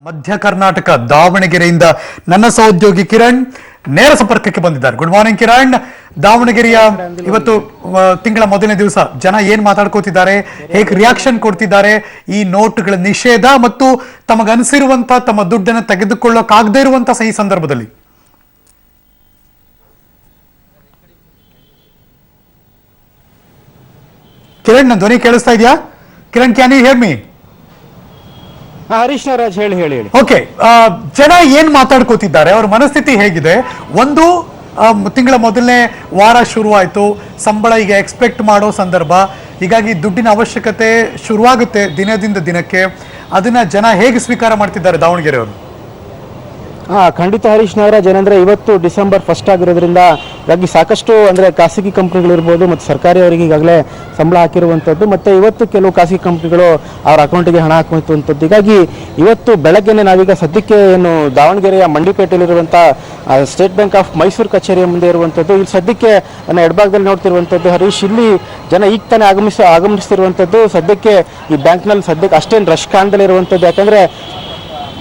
ಮಧ್ಯ ಕರ್ನಾಟಕ ದಾವಣಗೆರೆಯಿಂದ ನನ್ನ ಸಹೋದ್ಯೋಗಿ ಕಿರಣ್ ನೇರ ಸಂಪರ್ಕಕ್ಕೆ ಬಂದಿದ್ದಾರೆ. Good morning Kiran. ದಾವಣಗೆರೆಯ ಇವತ್ತು ತಿಂಗಳ ಮೊದಲನೇ ದಿವಸ ಜನ ಏನ್ ಮಾತಾಡ್ಕೋತಿದ್ದಾರೆ, ಹೇಗೆ ರಿಯಾಕ್ಷನ್ ಕೊಡ್ತಿದ್ದಾರೆ ಈ ನೋಟ್ಗಳ ನಿಷೇಧ ಮತ್ತು ತಮಗನಿಸಿರುವಂತ ತಮ್ಮ ದುಡ್ಡನ್ನು ತೆಗೆದುಕೊಳ್ಳೋಕಾಗದೇ ಇರುವಂತ ಈ ಸಂದರ್ಭದಲ್ಲಿ? ಕಿರಣ್, ನನ್ನ ಧ್ವನಿ ಕೇಳಿಸ್ತಾ ಇದೆಯಾ? Kiran, can you hear me? Harish Naraj ಹೇಳಿ. ಓಕೆ, ಜನ ಏನ್ ಮಾತಾಡ್ಕೋತಿದ್ದಾರೆ, ಅವ್ರ ಮನಸ್ಥಿತಿ ಹೇಗಿದೆ? ಒಂದು ತಿಂಗಳ ಮೊದಲನೇ ವಾರ ಶುರುವಾಯಿತು, ಸಂಬಳ ಈಗ ಎಕ್ಸ್ಪೆಕ್ಟ್ ಮಾಡೋ ಸಂದರ್ಭ, ಹೀಗಾಗಿ ದುಡ್ಡಿನ ಅವಶ್ಯಕತೆ ಶುರುವಾಗುತ್ತೆ ದಿನದಿಂದ ದಿನಕ್ಕೆ. ಅದನ್ನ ಜನ ಹೇಗೆ ಸ್ವೀಕಾರ ಮಾಡ್ತಿದ್ದಾರೆ ದಾವಣಗೆರೆಯವರು? ಖಂಡಿತ ಹರೀಶ್ ನಾಗರಾಜ್, ಏನಂದ್ರೆ ಇವತ್ತು ಡಿಸೆಂಬರ್ 1 ಆಗಿರೋದ್ರಿಂದ ಹೀಗಾಗಿ ಸಾಕಷ್ಟು ಅಂದ್ರೆ ಖಾಸಗಿ ಕಂಪ್ನಿಗಳಿರ್ಬೋದು ಮತ್ತು ಸರ್ಕಾರಿ ಅವರಿಗೆ ಈಗಾಗಲೇ ಸಂಬಳ ಹಾಕಿರುವಂಥದ್ದು, ಮತ್ತೆ ಇವತ್ತು ಕೆಲವು ಖಾಸಗಿ ಕಂಪ್ನಿಗಳು ಅವ್ರ ಅಕೌಂಟಿಗೆ ಹಣ ಹಾಕುವಂಥದ್ದು. ಹೀಗಾಗಿ ಇವತ್ತು ಬೆಳಗ್ಗೆನೆ ನಾವೀಗ ಸದ್ಯಕ್ಕೆ ಏನು ದಾವಣಗೆರೆಯ ಮಂಡಿಪೇಟೆಯಲ್ಲಿರುವಂಥ ಸ್ಟೇಟ್ ಬ್ಯಾಂಕ್ ಆಫ್ ಮೈಸೂರು ಕಚೇರಿಯ ಮುಂದೆ ಇರುವಂಥದ್ದು, ಇಲ್ಲಿ ಸದ್ಯಕ್ಕೆ ನನ್ನ ಎಡಭಾಗದಲ್ಲಿ ನೋಡ್ತಿರುವಂಥದ್ದು ಹರೀಶ್, ಇಲ್ಲಿ ಜನ ಈಗ ತಾನೇ ಆಗಮಿಸ್ತಿರುವಂಥದ್ದು. ಸದ್ಯಕ್ಕೆ ಈ ಬ್ಯಾಂಕ್ನಲ್ಲಿ ಸದ್ಯಕ್ಕೆ ಅಷ್ಟೇನು ರಶ್ ಕಾಣದಲ್ಲಿರುವಂಥದ್ದು, ಯಾಕಂದರೆ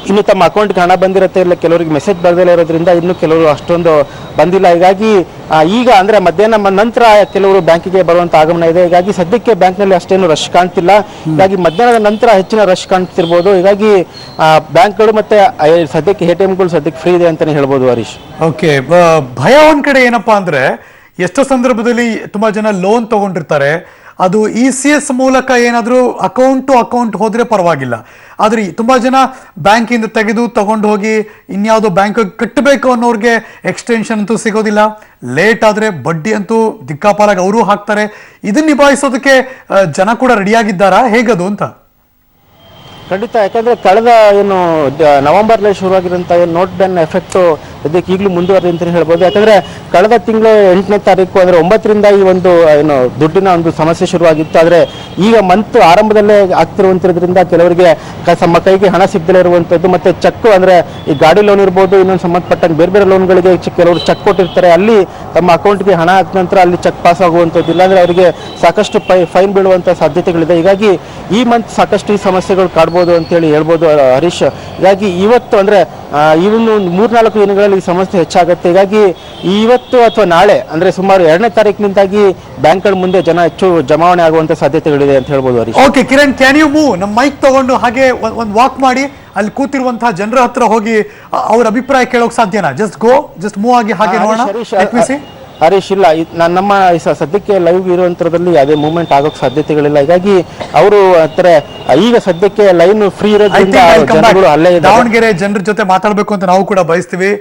ಇನ್ನು ತಮ್ಮ ಅಕೌಂಟ್ಗೆ ಹಣ ಬಂದಿರುತ್ತೆ, ಇಲ್ಲ ಕೆಲವರಿಗೆ ಮೆಸೇಜ್ ಬರ್ದಲೇ ಇರೋದ್ರಿಂದ ಇನ್ನು ಕೆಲವರು ಅಷ್ಟೊಂದು ಬಂದಿಲ್ಲ. ಹೀಗಾಗಿ ಈಗ ಅಂದರೆ ಮಧ್ಯಾಹ್ನ ನಂತರ ಕೆಲವರು ಬ್ಯಾಂಕಿಗೆ ಬರುವಂಥ ಆಗಮನ ಇದೆ. ಹೀಗಾಗಿ ಸದ್ಯಕ್ಕೆ ಬ್ಯಾಂಕ್ನಲ್ಲಿ ಅಷ್ಟೇನು ರಶ್ ಕಾಣ್ತಿಲ್ಲ. ಹೀಗಾಗಿ ಮಧ್ಯಾಹ್ನದ ನಂತರ ಹೆಚ್ಚಿನ ರಶ್ ಕಾಣ್ತಿರ್ಬೋದು. ಹೀಗಾಗಿ ಬ್ಯಾಂಕ್ಗಳು ಮತ್ತೆ ಸದ್ಯಕ್ಕೆ ATMಗಳು ಸದ್ಯಕ್ಕೆ ಫ್ರೀ ಇದೆ ಅಂತಲೇ ಹೇಳ್ಬೋದು ಹರೀಶ್. ಓಕೆ, ಭಯ ಒಂದ್ ಕಡೆ ಏನಪ್ಪಾ ಅಂದ್ರೆ, ಎಷ್ಟೋ ಸಂದರ್ಭದಲ್ಲಿ ತುಂಬಾ ಜನ ಲೋನ್ ತಗೊಂಡಿರ್ತಾರೆ, ಅದು ECS ಮೂಲಕ ಏನಾದರೂ ಅಕೌಂಟ್ ಟು ಅಕೌಂಟ್ ಹೋದ್ರೆ ಪರವಾಗಿಲ್ಲ. ಆದ್ರೆ ತುಂಬಾ ಜನ ಬ್ಯಾಂಕಿಂದ ತೆಗೆದು ತಗೊಂಡು ಹೋಗಿ ಇನ್ಯಾವುದೋ ಬ್ಯಾಂಕ್ ಕಟ್ಟಬೇಕು ಅನ್ನೋರ್ಗೆ ಎಕ್ಸ್ಟೆನ್ಷನ್ ಅಂತೂ ಸಿಗೋದಿಲ್ಲ. ಲೇಟ್ ಆದ್ರೆ ಬಡ್ಡಿ ಅಂತೂ ದಿಕ್ಕಾಪಾಲಾಗಿ ಅವರು ಹಾಕ್ತಾರೆ. ಇದನ್ನ ನಿಭಾಯಿಸೋದಕ್ಕೆ ಜನ ಕೂಡ ರೆಡಿಯಾಗಿದ್ದಾರಾ, ಹೇಗದು ಅಂತ? ಖಂಡಿತ, ಯಾಕಂದರೆ ಕಳೆದ ಏನು ನವೆಂಬರ್ನಲ್ಲಿ ಶುರುವಾಗಿರೋಂಥ ಏನು ನೋಟ್ ಬ್ಯಾನ್ ಎಫೆಕ್ಟು ಸದ್ಯಕ್ಕೆ ಈಗಲೂ ಮುಂದುವರೆದಿದೆ ಅಂತಲೇ ಹೇಳ್ಬೋದು. ಯಾಕಂದರೆ ಕಳೆದ ತಿಂಗಳು 8ನೇ ತಾರೀಕು ಅಂದರೆ 9ರಿಂದ ಈ ಒಂದು ಏನು ದುಡ್ಡಿನ ಒಂದು ಸಮಸ್ಯೆ ಶುರುವಾಗಿತ್ತು. ಆದರೆ ಈಗ ಮಂತ್ ಆರಂಭದಲ್ಲೇ ಆಗ್ತಿರುವಂಥದ್ರಿಂದ ಕೆಲವರಿಗೆ ತಮ್ಮ ಕೈಗೆ ಹಣ ಸಿಗದಲೇ ಇರುವಂಥದ್ದು, ಮತ್ತು ಚೆಕ್ ಅಂದರೆ ಈ ಗಾಡಿ ಲೋನ್ ಇರ್ಬೋದು, ಇನ್ನೊಂದು ಸಂಬಂಧಪಟ್ಟಂಗೆ ಬೇರೆ ಬೇರೆ ಲೋನ್ಗಳಿಗೆ ಕೆಲವರು ಚೆಕ್ ಕೊಟ್ಟಿರ್ತಾರೆ, ಅಲ್ಲಿ ತಮ್ಮ ಅಕೌಂಟ್ಗೆ ಹಣ ಹಾಕಿದ ನಂತರ ಅಲ್ಲಿ ಚೆಕ್ ಪಾಸ್ ಆಗುವಂಥದ್ದು, ಇಲ್ಲಾಂದರೆ ಅವರಿಗೆ ಸಾಕಷ್ಟು ಫೈನ್ ಬೀಳುವಂಥ ಸಾಧ್ಯತೆಗಳಿದೆ. ಹೀಗಾಗಿ ಈ ಮಂತ್ ಸಾಕಷ್ಟು ಈ ಸಮಸ್ಯೆಗಳು ಕಾಡ್ಬೋದು ಅಂತೇಳಿ ಹೇಳ್ಬೋದು ಹರೀಶ್. ಹೀಗಾಗಿ ಇವತ್ತು ಅಂದರೆ ಇವನ್ನು 3-4 ದಿನಗಳಲ್ಲಿ ಈ ಸಮಸ್ಯೆ ಹೆಚ್ಚಾಗುತ್ತೆ. ಹೀಗಾಗಿ ಇವತ್ತು ಅಥವಾ ನಾಳೆ ಅಂದರೆ ಸುಮಾರು 2ನೇ ತಾರೀಕಿನಿಂದಾಗಿ ಬ್ಯಾಂಕ್ಗಳ ಮುಂದೆ ಜನ ಹೆಚ್ಚು ಜಮಾವಣೆ ಆಗುವಂತ ಸಾಧ್ಯತೆಗಳಿದೆ ಅಂತ ಹೇಳ್ಬೋದು Harish. Okay Kiran, can you move? ನಮ್ಮ ಮೈಕ್ ತಗೊಂಡು ಹಾಗೆ ಒಂದು ವಾಕ್ ಮಾಡಿ ಅಲ್ಲಿ ಕೂತಿರುವಂತಹ ಜನರ ಹತ್ರ ಹೋಗಿ ಅವ್ರ ಅಭಿಪ್ರಾಯ ಕೇಳೋಕೆ ಸಾಧ್ಯನಾ? ಜಸ್ಟ್ ಮೂವ್ ಆಗಿ ಹಾಗೆ ನೋಡೋಣ. ಹರೀಶ್, ಇಲ್ಲ, ನಮ್ಮ ಸದ್ಯಕ್ಕೆ ಲೈವ್ ಇರುವಂತರದಲ್ಲಿ ಯಾವುದೇ ಮೂವ್ಮೆಂಟ್ ಆಗೋಕೆ ಸಾಧ್ಯತೆಗಳಿಲ್ಲ. ಹೀಗಾಗಿ ಅವರು ಈಗ ಸದ್ಯಕ್ಕೆ ಲೈನ್ ಫ್ರೀ ಇರೋದ್ರಿಂದ ಜನಗಳು ಅಲ್ಲೇ ದಾವಣಗೆರೆ ಜನರ ಜೊತೆ ಮಾತಾಡಬೇಕು ಅಂತ ನಾವು ಕೂಡ ಬಯಸ್ತೀವಿ.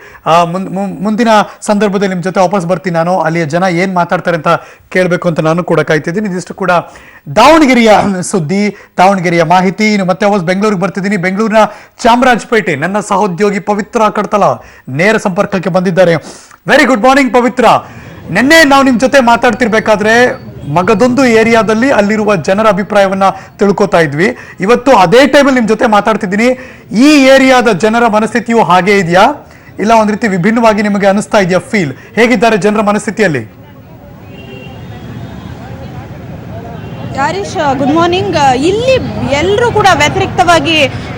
ಮುಂದಿನ ಸಂದರ್ಭದಲ್ಲಿ ನಿಮ್ ಜೊತೆ ವಾಪಸ್ ಬರ್ತೀನಿ ನಾನು. ಅಲ್ಲಿಯ ಜನ ಏನ್ ಮಾತಾಡ್ತಾರೆ ಅಂತ ಕೇಳಬೇಕು ಅಂತ ನಾನು ಕೂಡ ಕಾಯ್ತಿದ್ದೀನಿ. ಇದಿಷ್ಟು ಕೂಡ ದಾವಣಗೆರೆಯ ಸುದ್ದಿ, ದಾವಣಗೆರೆಯ ಮಾಹಿತಿ. ಇನ್ನು ಮತ್ತೆ ವಾಪಸ್ ಬೆಂಗಳೂರಿಗೆ ಬರ್ತಿದ್ದೀನಿ. ಬೆಂಗಳೂರಿನ ಚಾಮರಾಜಪೇಟೆ ನನ್ನ ಸಹೋದ್ಯೋಗಿ ಪವಿತ್ರ ಕಡ್ತಲ ನೇರ ಸಂಪರ್ಕಕ್ಕೆ ಬಂದಿದ್ದಾರೆ. ವೆರಿ ಗುಡ್ ಮಾರ್ನಿಂಗ್ ಪವಿತ್ರ. ನಿನ್ನೆ ನಾವು ನಿಮ್ ಜೊತೆ ಮಾತಾಡ್ತಿರ್ಬೇಕಾದ್ರೆ ಮಗದೊಂದು ಏರಿಯಾದಲ್ಲಿ ಅಲ್ಲಿರುವ ಜನರ ಅಭಿಪ್ರಾಯವನ್ನ ತಿಳ್ಕೊತಾ ಇದ್ವಿ. ಇವತ್ತು ಅದೇ ಟೈಮಲ್ಲಿ ನಿಮ್ ಜೊತೆ ಮಾತಾಡ್ತಿದ್ದೀನಿ. ಈ ಏರಿಯಾದ ಜನರ ಮನಸ್ಥಿತಿಯು ಹಾಗೆ ಇದೆಯಾ, ಇಲ್ಲ ಒಂದ್ ರೀತಿ ವಿಭಿನ್ನವಾಗಿ ನಿಮಗೆ ಅನಿಸ್ತಾ ಇದೆಯಾ? ಫೀಲ್ ಹೇಗಿದ್ದಾರೆ ಜನರ ಮನಸ್ಥಿತಿಯಲ್ಲಿ? Harish, good morning. ಇಲ್ಲಿ ಎಲ್ಲರೂ ಕೂಡ ವ್ಯತಿರಿಕ್ತವಾಗಿ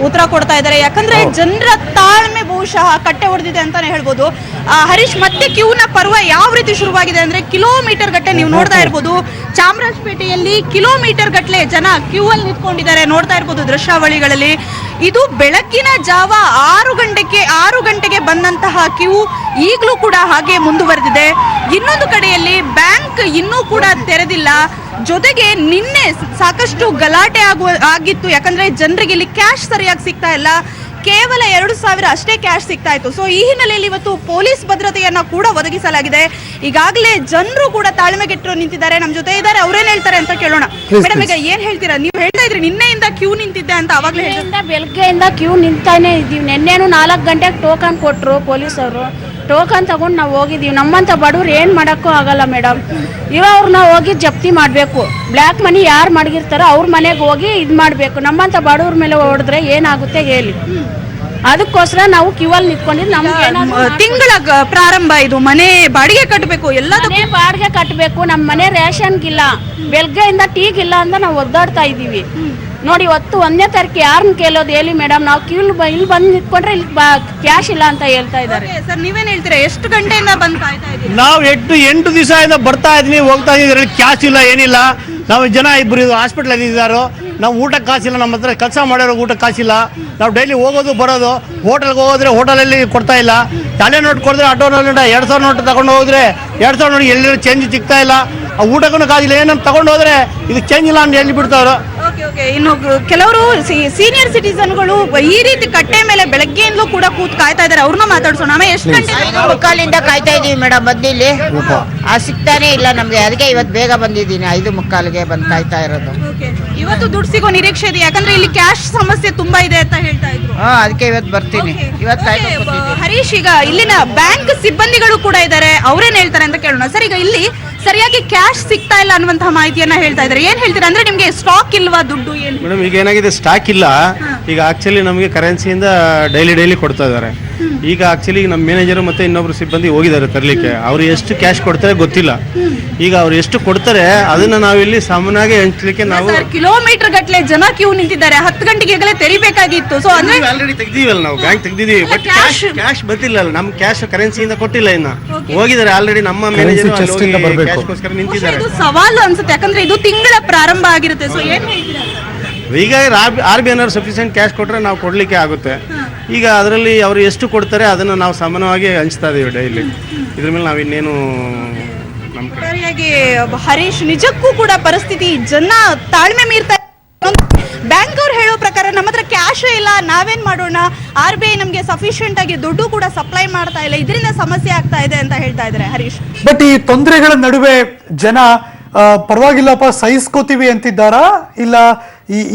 ಉತ್ತರ ಕೊಡ್ತಾ ಇದ್ದಾರೆ. ಯಾಕಂದ್ರೆ ಜನರ ತಾಳ್ಮೆ ಬಹುಶಃ ಕಟ್ಟೆ ಹೊಡೆದಿದೆ ಅಂತಾನೆ ಹೇಳ್ಬೋದು ಹರೀಶ್. ಮತ್ತೆ ಕ್ಯೂನ ಪರ್ವ ಯಾವ ರೀತಿ ಶುರುವಾಗಿದೆ ಅಂದ್ರೆ, ಕಿಲೋಮೀಟರ್ ಗಟ್ಟಲೆ ನೀವು ನೋಡ್ತಾ ಇರ್ಬೋದು. ಚಾಮರಾಜಪೇಟೆಯಲ್ಲಿ ಕಿಲೋಮೀಟರ್ ಗಟ್ಟಲೆ ಜನ ಕ್ಯೂ ಅಲ್ಲಿ ನಿಂತ್ಕೊಂಡಿದ್ದಾರೆ, ನೋಡ್ತಾ ಇರ್ಬೋದು ದೃಶ್ಯಾವಳಿಗಳಲ್ಲಿ. ಇದು ಬೆಳಗ್ಗಿನ ಜಾವ 6 ಗಂಟೆಗೆ ಬಂದಂತಹ ಕ್ಯೂ ಈಗಲೂ ಕೂಡ ಹಾಗೆ ಮುಂದುವರೆದಿದೆ. ಇನ್ನೊಂದು ಕಡೆಯಲ್ಲಿ ಬ್ಯಾಂಕ್ ಇನ್ನೂ ಕೂಡ ತೆರೆದಿಲ್ಲ. ಜೊತೆಗೆ ನಿನ್ನೆ ಸಾಕಷ್ಟು ಗಲಾಟೆ ಆಗಿತ್ತು. ಯಾಕಂದ್ರೆ ಜನರಿಗೆ ಇಲ್ಲಿ ಕ್ಯಾಶ್ ಸರಿಯಾಗಿ ಸಿಗ್ತಾ ಇಲ್ಲ, ಕೇವಲ 2,000 ಅಷ್ಟೇ ಕ್ಯಾಶ್ ಸಿಗ್ತಾ ಇತ್ತು. ಸೊ ಈ ಹಿನ್ನೆಲೆಯಲ್ಲಿ ಇವತ್ತು ಪೊಲೀಸ್ ಭದ್ರತೆಯನ್ನ ಕೂಡ ಒದಗಿಸಲಾಗಿದೆ. ಈಗಾಗಲೇ ಜನರು ಕೂಡ ತಾಳ್ಮೆಗೆಟ್ಟು ನಿಂತಿದ್ದಾರೆ. ನಮ್ಮ ಜೊತೆ ಇದ್ದಾರೆ, ಅವ್ರೇನ್ ಹೇಳ್ತಾರೆ ಅಂತ ಕೇಳೋಣ. ಮೇಡಮ್, ಈಗ ಏನ್ ಹೇಳ್ತೀರಾ? ನೀವು ಹೇಳ್ತಾ ಇದ್ರಿ ನಿನ್ನೆಯಿಂದ ಕ್ಯೂ ನಿಂತಿದ್ದೆ ಅಂತ. ಅವಾಗಲೇ ಬೆಳಗ್ಗೆಯಿಂದ ಕ್ಯೂ ನಿಂತಾನೆ ಇದೀವಿ. ನಿನ್ನೆನು 4 ಗಂಟೆಗೆ ಟೋಕನ್ ಕೊಟ್ಟರು ಪೊಲೀಸವರು. ಟೋಕನ್ ತಗೊಂಡು ನಾವು ಹೋಗಿದ್ದೀವಿ. ನಮ್ಮಂಥ ಬಡವ್ರು ಏನು ಮಾಡೋಕ್ಕೂ ಆಗಲ್ಲ ಮೇಡಮ್. ಇವ್ರನ್ನ ಹೋಗಿ ಜಪ್ತಿ ಮಾಡಬೇಕು. ಬ್ಲ್ಯಾಕ್ ಮನಿ ಯಾರು ಮಡಗಿರ್ತಾರೋ ಅವ್ರ ಮನೆಗೆ ಹೋಗಿ ಇದು ಮಾಡಬೇಕು. ನಮ್ಮಂಥ ಬಡವ್ರ ಮೇಲೆ ಹೊಡೆದ್ರೆ ಏನಾಗುತ್ತೆ ಹೇಳಿ. ಅದಕ್ಕೋಸ್ಕರ ನಾವು ಕ್ಯೂ ಅಲ್ಲಿ ನಿಂತ್ಕೊಂಡಿದ್ದು. ನಮ್ಗೆ ತಿಂಗಳ ಪ್ರಾರಂಭ, ಇದು ಮನೆ ಬಾಡಿಗೆ ಕಟ್ಟಬೇಕು, ಎಲ್ಲ ಬಾಡಿಗೆ ಕಟ್ಟಬೇಕು. ನಮ್ಮ ಮನೆ ರೇಷನ್ಗಿಲ್ಲ, ಬೆಳಗ್ಗೆಯಿಂದ ಟೀಗಿಲ್ಲ ಅಂತ ನಾವು ಒದ್ದಾಡ್ತಾ ಇದ್ದೀವಿ. ನೋಡಿ ಇವತ್ತು 1ನೇ ತಾರೀಕು ಯಾರನ್ನ ಕೇಳೋದು ಹೇಳಿ ಮೇಡಮ್, ನಾವು ಇಲ್ಲಿ ಬಂದು ನಿಂತ್ಕೊಂಡ್ರೆ ಇಲ್ಲಿ ಕ್ಯಾಶ್ ಇಲ್ಲ ಅಂತ ಹೇಳ್ತಾ ಇದ್ದಾರೆ. ಸರ್ ನೀವೇನ್ ಹೇಳ್ತೀರಾ, ಎಷ್ಟು ಗಂಟೆಯಿಂದ ಬಂದು ಕಾಯ್ತಾ ಇದ್ದೀರಾ? ನಾವು 8 ದಿವಸದಿಂದ ಬರ್ತಾ ಇದೀನಿ, ಹೋಗ್ತಾ ಇದೀವಿ, ಕ್ಯಾಶ್ ಇಲ್ಲ ಏನಿಲ್ಲ. ನಾವು ಜನ ಇಬ್ಬರು ಹಾಸ್ಪಿಟ್ಲಲ್ಲಿ ಇದ್ದಾರೋ, ನಾವು ಊಟಕ್ಕೆ ಕಾಸಿಲ್ಲ, ನಮ್ಮ ಹತ್ರ ಕೆಲಸ ಮಾಡೋರು ಊಟಕ್ಕೆ ಕಾಸಿಲ್ಲ. ನಾವು ಡೈಲಿ ಹೋಗೋದು ಬರೋದು, ಹೋಟೆಲ್ಗೆ ಹೋಗೋದ್ರೆ ಹೋಟೆಲಲ್ಲಿ ಕೊಡ್ತಾ ಇಲ್ಲ. ತಲೆ ನೋಟ್ ಕೊಡಿದ್ರೆ ಆಟೋನಲ್ಲಿ 2000 ನೋಟ್ ತಗೊಂಡು ಹೋದ್ರೆ 2000 ನೋಡಿ ಎಲ್ಲರೂ ಚೇಂಜ್ ಸಿಗ್ತಾ ಇಲ್ಲ. ಆ ಊಟಕ್ಕೂ ಕಾಸಿಲ್ಲ, ಏನಂತ ತಗೊಂಡು ಹೋದ್ರೆ ಇದು ಚೇಂಜ್ ಇಲ್ಲ ಅಂತ ಹೇಳಿ ಬಿಡ್ತಾವ್ರು. ಇನ್ನು ಕೆಲವರು ಸೀನಿಯರ್ ಸಿಟಿಸನ್ಗಳು ಈ ರೀತಿ ಕಟ್ಟೆ ಮೇಲೆ ಬೆಳಗ್ಗೆಯಿಂದಲೂ ಕೂಡ ಕೂತ್ ಕಾಯ್ತಾ ಇದ್ದಾರೆ, ಅವ್ರನ್ನ ಮಾತಾಡ್ಸೋಣ. ಎಷ್ಟು ಗಂಟೆ? 5:45 ಕಾಯ್ತಾ ಇದೀವಿ ಮೇಡಮ್, ಬಂದಿಲ್ಲಿ ಸಿಗ್ತಾನೆ ಇಲ್ಲ ನಮ್ಗೆ. ಅದಕ್ಕೆ ಇವತ್ತು ಬೇಗ ಬಂದಿದ್ದೀನಿ, 5:45ಗೆ ಬಂದು ಕಾಯ್ತಾ ಇರೋದು. ಇವತ್ತು ದುಡ್ಡು ಸಿಗೋ ನಿರೀಕ್ಷೆ ಇದೆ, ಯಾಕಂದ್ರೆ ಇಲ್ಲಿ ಕ್ಯಾಶ್ ಸಮಸ್ಯೆ ತುಂಬಾ ಇದೆ ಅಂತ ಹೇಳ್ತಾ ಇದ್ರು. ಅದಕ್ಕೆ ಇವತ್ತು ಬರ್ತೀನಿ. ಇವತ್ತು ಹರೀಶ್, ಈಗ ಇಲ್ಲಿನ ಬ್ಯಾಂಕ್ ಸಿಬ್ಬಂದಿಗಳು ಕೂಡ ಇದ್ದಾರೆ, ಅವ್ರೇನ್ ಹೇಳ್ತಾರೆ ಅಂತ ಕೇಳೋಣ. ಸರ್, ಈಗ ಇಲ್ಲಿ ಸರಿಯಾಗಿ ಕ್ಯಾಶ್ ಸಿಗ್ತಾ ಇಲ್ಲ ಅನ್ನುವಂತಹ ಮಾಹಿತಿಯನ್ನ ಹೇಳ್ತಾ ಇದ್ದಾರೆ, ಏನ್ ಹೇಳ್ತೀರಾ? ಅಂದ್ರೆ ನಿಮ್ಗೆ ಸ್ಟಾಕ್ ಇಲ್ವಾ, ದುಡ್ಡು ಏನು? ಮೇಡಮ್, ಈಗ ಏನಾಗಿದೆ, ಸ್ಟಾಕ್ ಇಲ್ಲ. ಈಗ ಆಕ್ಚುಲಿ ನಮಗೆ ಕರೆನ್ಸಿಯಿಂದ ಡೈಲಿ ಕೊಡ್ತಾ ಇದ್ದಾರೆ. ಈಗ ಆಕ್ಚುಲಿ ನಮ್ಮ ಮ್ಯಾನೇಜರ್ ಮತ್ತೆ ಇನ್ನೊಬ್ರು ಸಿಬ್ಬಂದಿ ಹೋಗಿದ್ದಾರೆ ತರಲಿಕ್ಕೆ. ಅವ್ರು ಎಷ್ಟು ಕ್ಯಾಶ್ ಕೊಡ್ತಾರೆ ಗೊತ್ತಿಲ್ಲ. ಈಗ ಅವ್ರು ಎಷ್ಟು ಕೊಡ್ತಾರೆ ಅದನ್ನ ನಾವಿಲ್ಲಿ ಸಾಮಾನ್ಯವಾಗಿ ಹಂಚ್ಲಿಕ್ಕೆ ನಾವು ಕಿಲೋಮೀಟರ್ ಗಟ್ಟಲೆ ಜನ ಕ್ಯೂ ನಿಂತಿದ್ದಾರೆ. 10 ಗಂಟೆಗೆ ತೆರಿಬೇಕಾಗಿತ್ತು. ಸೊ ಅಂದ್ರೆ ಆಲ್ರೆಡಿ ತೆಗ್ದಿವಲ್ಲ, ನಾವು ಬ್ಯಾಂಕ್ ತೆಗ್ದಿದೀವಿ, ಬಟ್ ಕ್ಯಾಶ್ ಬರ್ತಿಲ್ಲ. ನಮ್ ಕ್ಯಾಶ್ ಕರೆನ್ಸಿಯಿಂದ ಕೊಟ್ಟಿಲ್ಲ. ಇನ್ನ ಹೋಗಿದ್ದಾರೆ ಆಲ್ರೆಡಿ. ನಮ್ಮ ಮ್ಯಾನೇಜರ್ ಕ್ಯಾಶ್ಗೋಸ್ಕರ ನಿಂತಿದ್ದಾರೆ. ಇದು ಸವಾಲು ಅನ್ಸುತ್ತೆ, ಯಾಕಂದ್ರೆ ಇದು ತಿಂಗಳ ಪ್ರಾರಂಭ ಆಗಿರುತ್ತೆ. ಸೊ ಏನ್ ಹೇಳ್ತೀರಾ? ಈಗ RBI ಏನಾದ್ರು ಸಫಿಷಿಯೆಂಟ್ ಕ್ಯಾಶ್ ಕೊಟ್ಟರೆ ನಾವು ಕೊಡಲಿಕ್ಕೆ ಆಗುತ್ತೆ. ಈಗ ಅದರಲ್ಲಿ ಅವರು ಎಷ್ಟು ಕೊಡ್ತಾರೆ ಅದನ್ನು ನಾವು ಸಮಾನವಾಗಿ ಹಂಚ್ತಾ ಇದ್ದೀವಿ ಡೈಲಿ. ಇದ್ರ ಮೇಲೆ ನಾವು ಇನ್ನೇನು ನಮ್ಮ ಸರಿಯಾಗಿ ಹರೀಶ್, ನಿಜಕ್ಕೂ ಕೂಡ ಪರಿಸ್ಥಿತಿ ಜನ ತಾಳ್ಮೆ ಮೀರ್ತಾ. ಬ್ಯಾಂಕ್ ಅವ್ರು ಹೇಳೋ ಪ್ರಕಾರ ನಮ್ಮ ಹತ್ರ ಕ್ಯಾಶ್ ಇಲ್ಲ, ನಾವೇನ್ ಮಾಡೋಣ, RBI ನಮಗೆ ಸಫಿಷಿಯೆಂಟ್ ಆಗಿ ದುಡ್ಡು ಕೂಡ ಸಪ್ಲೈ ಮಾಡ್ತಾ ಇಲ್ಲ, ಇದರಿಂದ ಸಮಸ್ಯೆ ಆಗ್ತಾ ಇದೆ ಅಂತ ಹೇಳ್ತಾ ಇದ್ದಾರೆ ಹರೀಶ್. ಬಟ್ ಈ ತೊಂದರೆಗಳ ನಡುವೆ ಜನ ಪರವಾಗಿಲ್ಲಪ್ಪ ಸಹಿಸ್ಕೋತೀವಿ ಅಂತಿದ್ದಾರಾ, ಇಲ್ಲ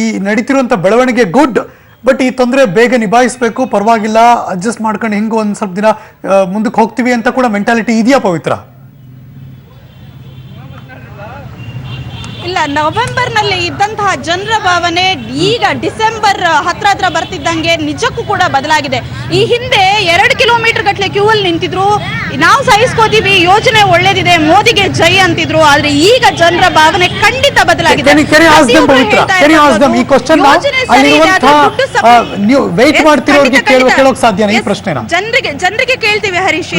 ಈ ನಡೀತಿರುವಂತ ಬೆಳವಣಿಗೆ ಗುಡ್, ಬಟ್ ಈ ತೊಂದರೆ ಬೇಗ ನಿಭಾಯಿಸಬೇಕು, ಪರವಾಗಿಲ್ಲ ಅಡ್ಜಸ್ಟ್ ಮಾಡ್ಕೊಂಡು ಹಿಂಗೆ ಒಂದ್ ಸ್ವಲ್ಪ ದಿನ ಮುಂದಕ್ಕೆ ಹೋಗ್ತೀವಿ ಅಂತ ಕೂಡ ಮೆಂಟಾಲಿಟಿ ಇದೆಯಾ ಪವಿತ್ರ? ಇಲ್ಲ, ನವೆಂಬರ್ ನಲ್ಲಿ ಇದ್ದಂತಹ ಜನರ ಭಾವನೆ ಈಗ ಡಿಸೆಂಬರ್ ಹತ್ರ ಬರ್ತಿದ್ದಂಗೆ ನಿಜಕ್ಕೂ ಕೂಡ ಬದಲಾಗಿದೆ. ಈ ಹಿಂದೆ 2 ಕಿಲೋಮೀಟರ್ ಗಟ್ಟಲೆ ಕ್ಯೂ ಅಲ್ಲಿ ನಿಂತಿದ್ರು, ನಾವು ಸಹಿಸ್ಕೋತೀವಿ, ಯೋಜನೆ ಒಳ್ಳೇದಿದೆ, ಮೋದಿಗೆ ಜೈ ಅಂತಿದ್ರು. ಆದ್ರೆ ಈಗ ಜನರ ಭಾವನೆ ಖಂಡಿತ ಬದಲಾಗಿದೆ. ಜನರಿಗೆ ಕೇಳ್ತೀವಿ ಹರೀಶ್.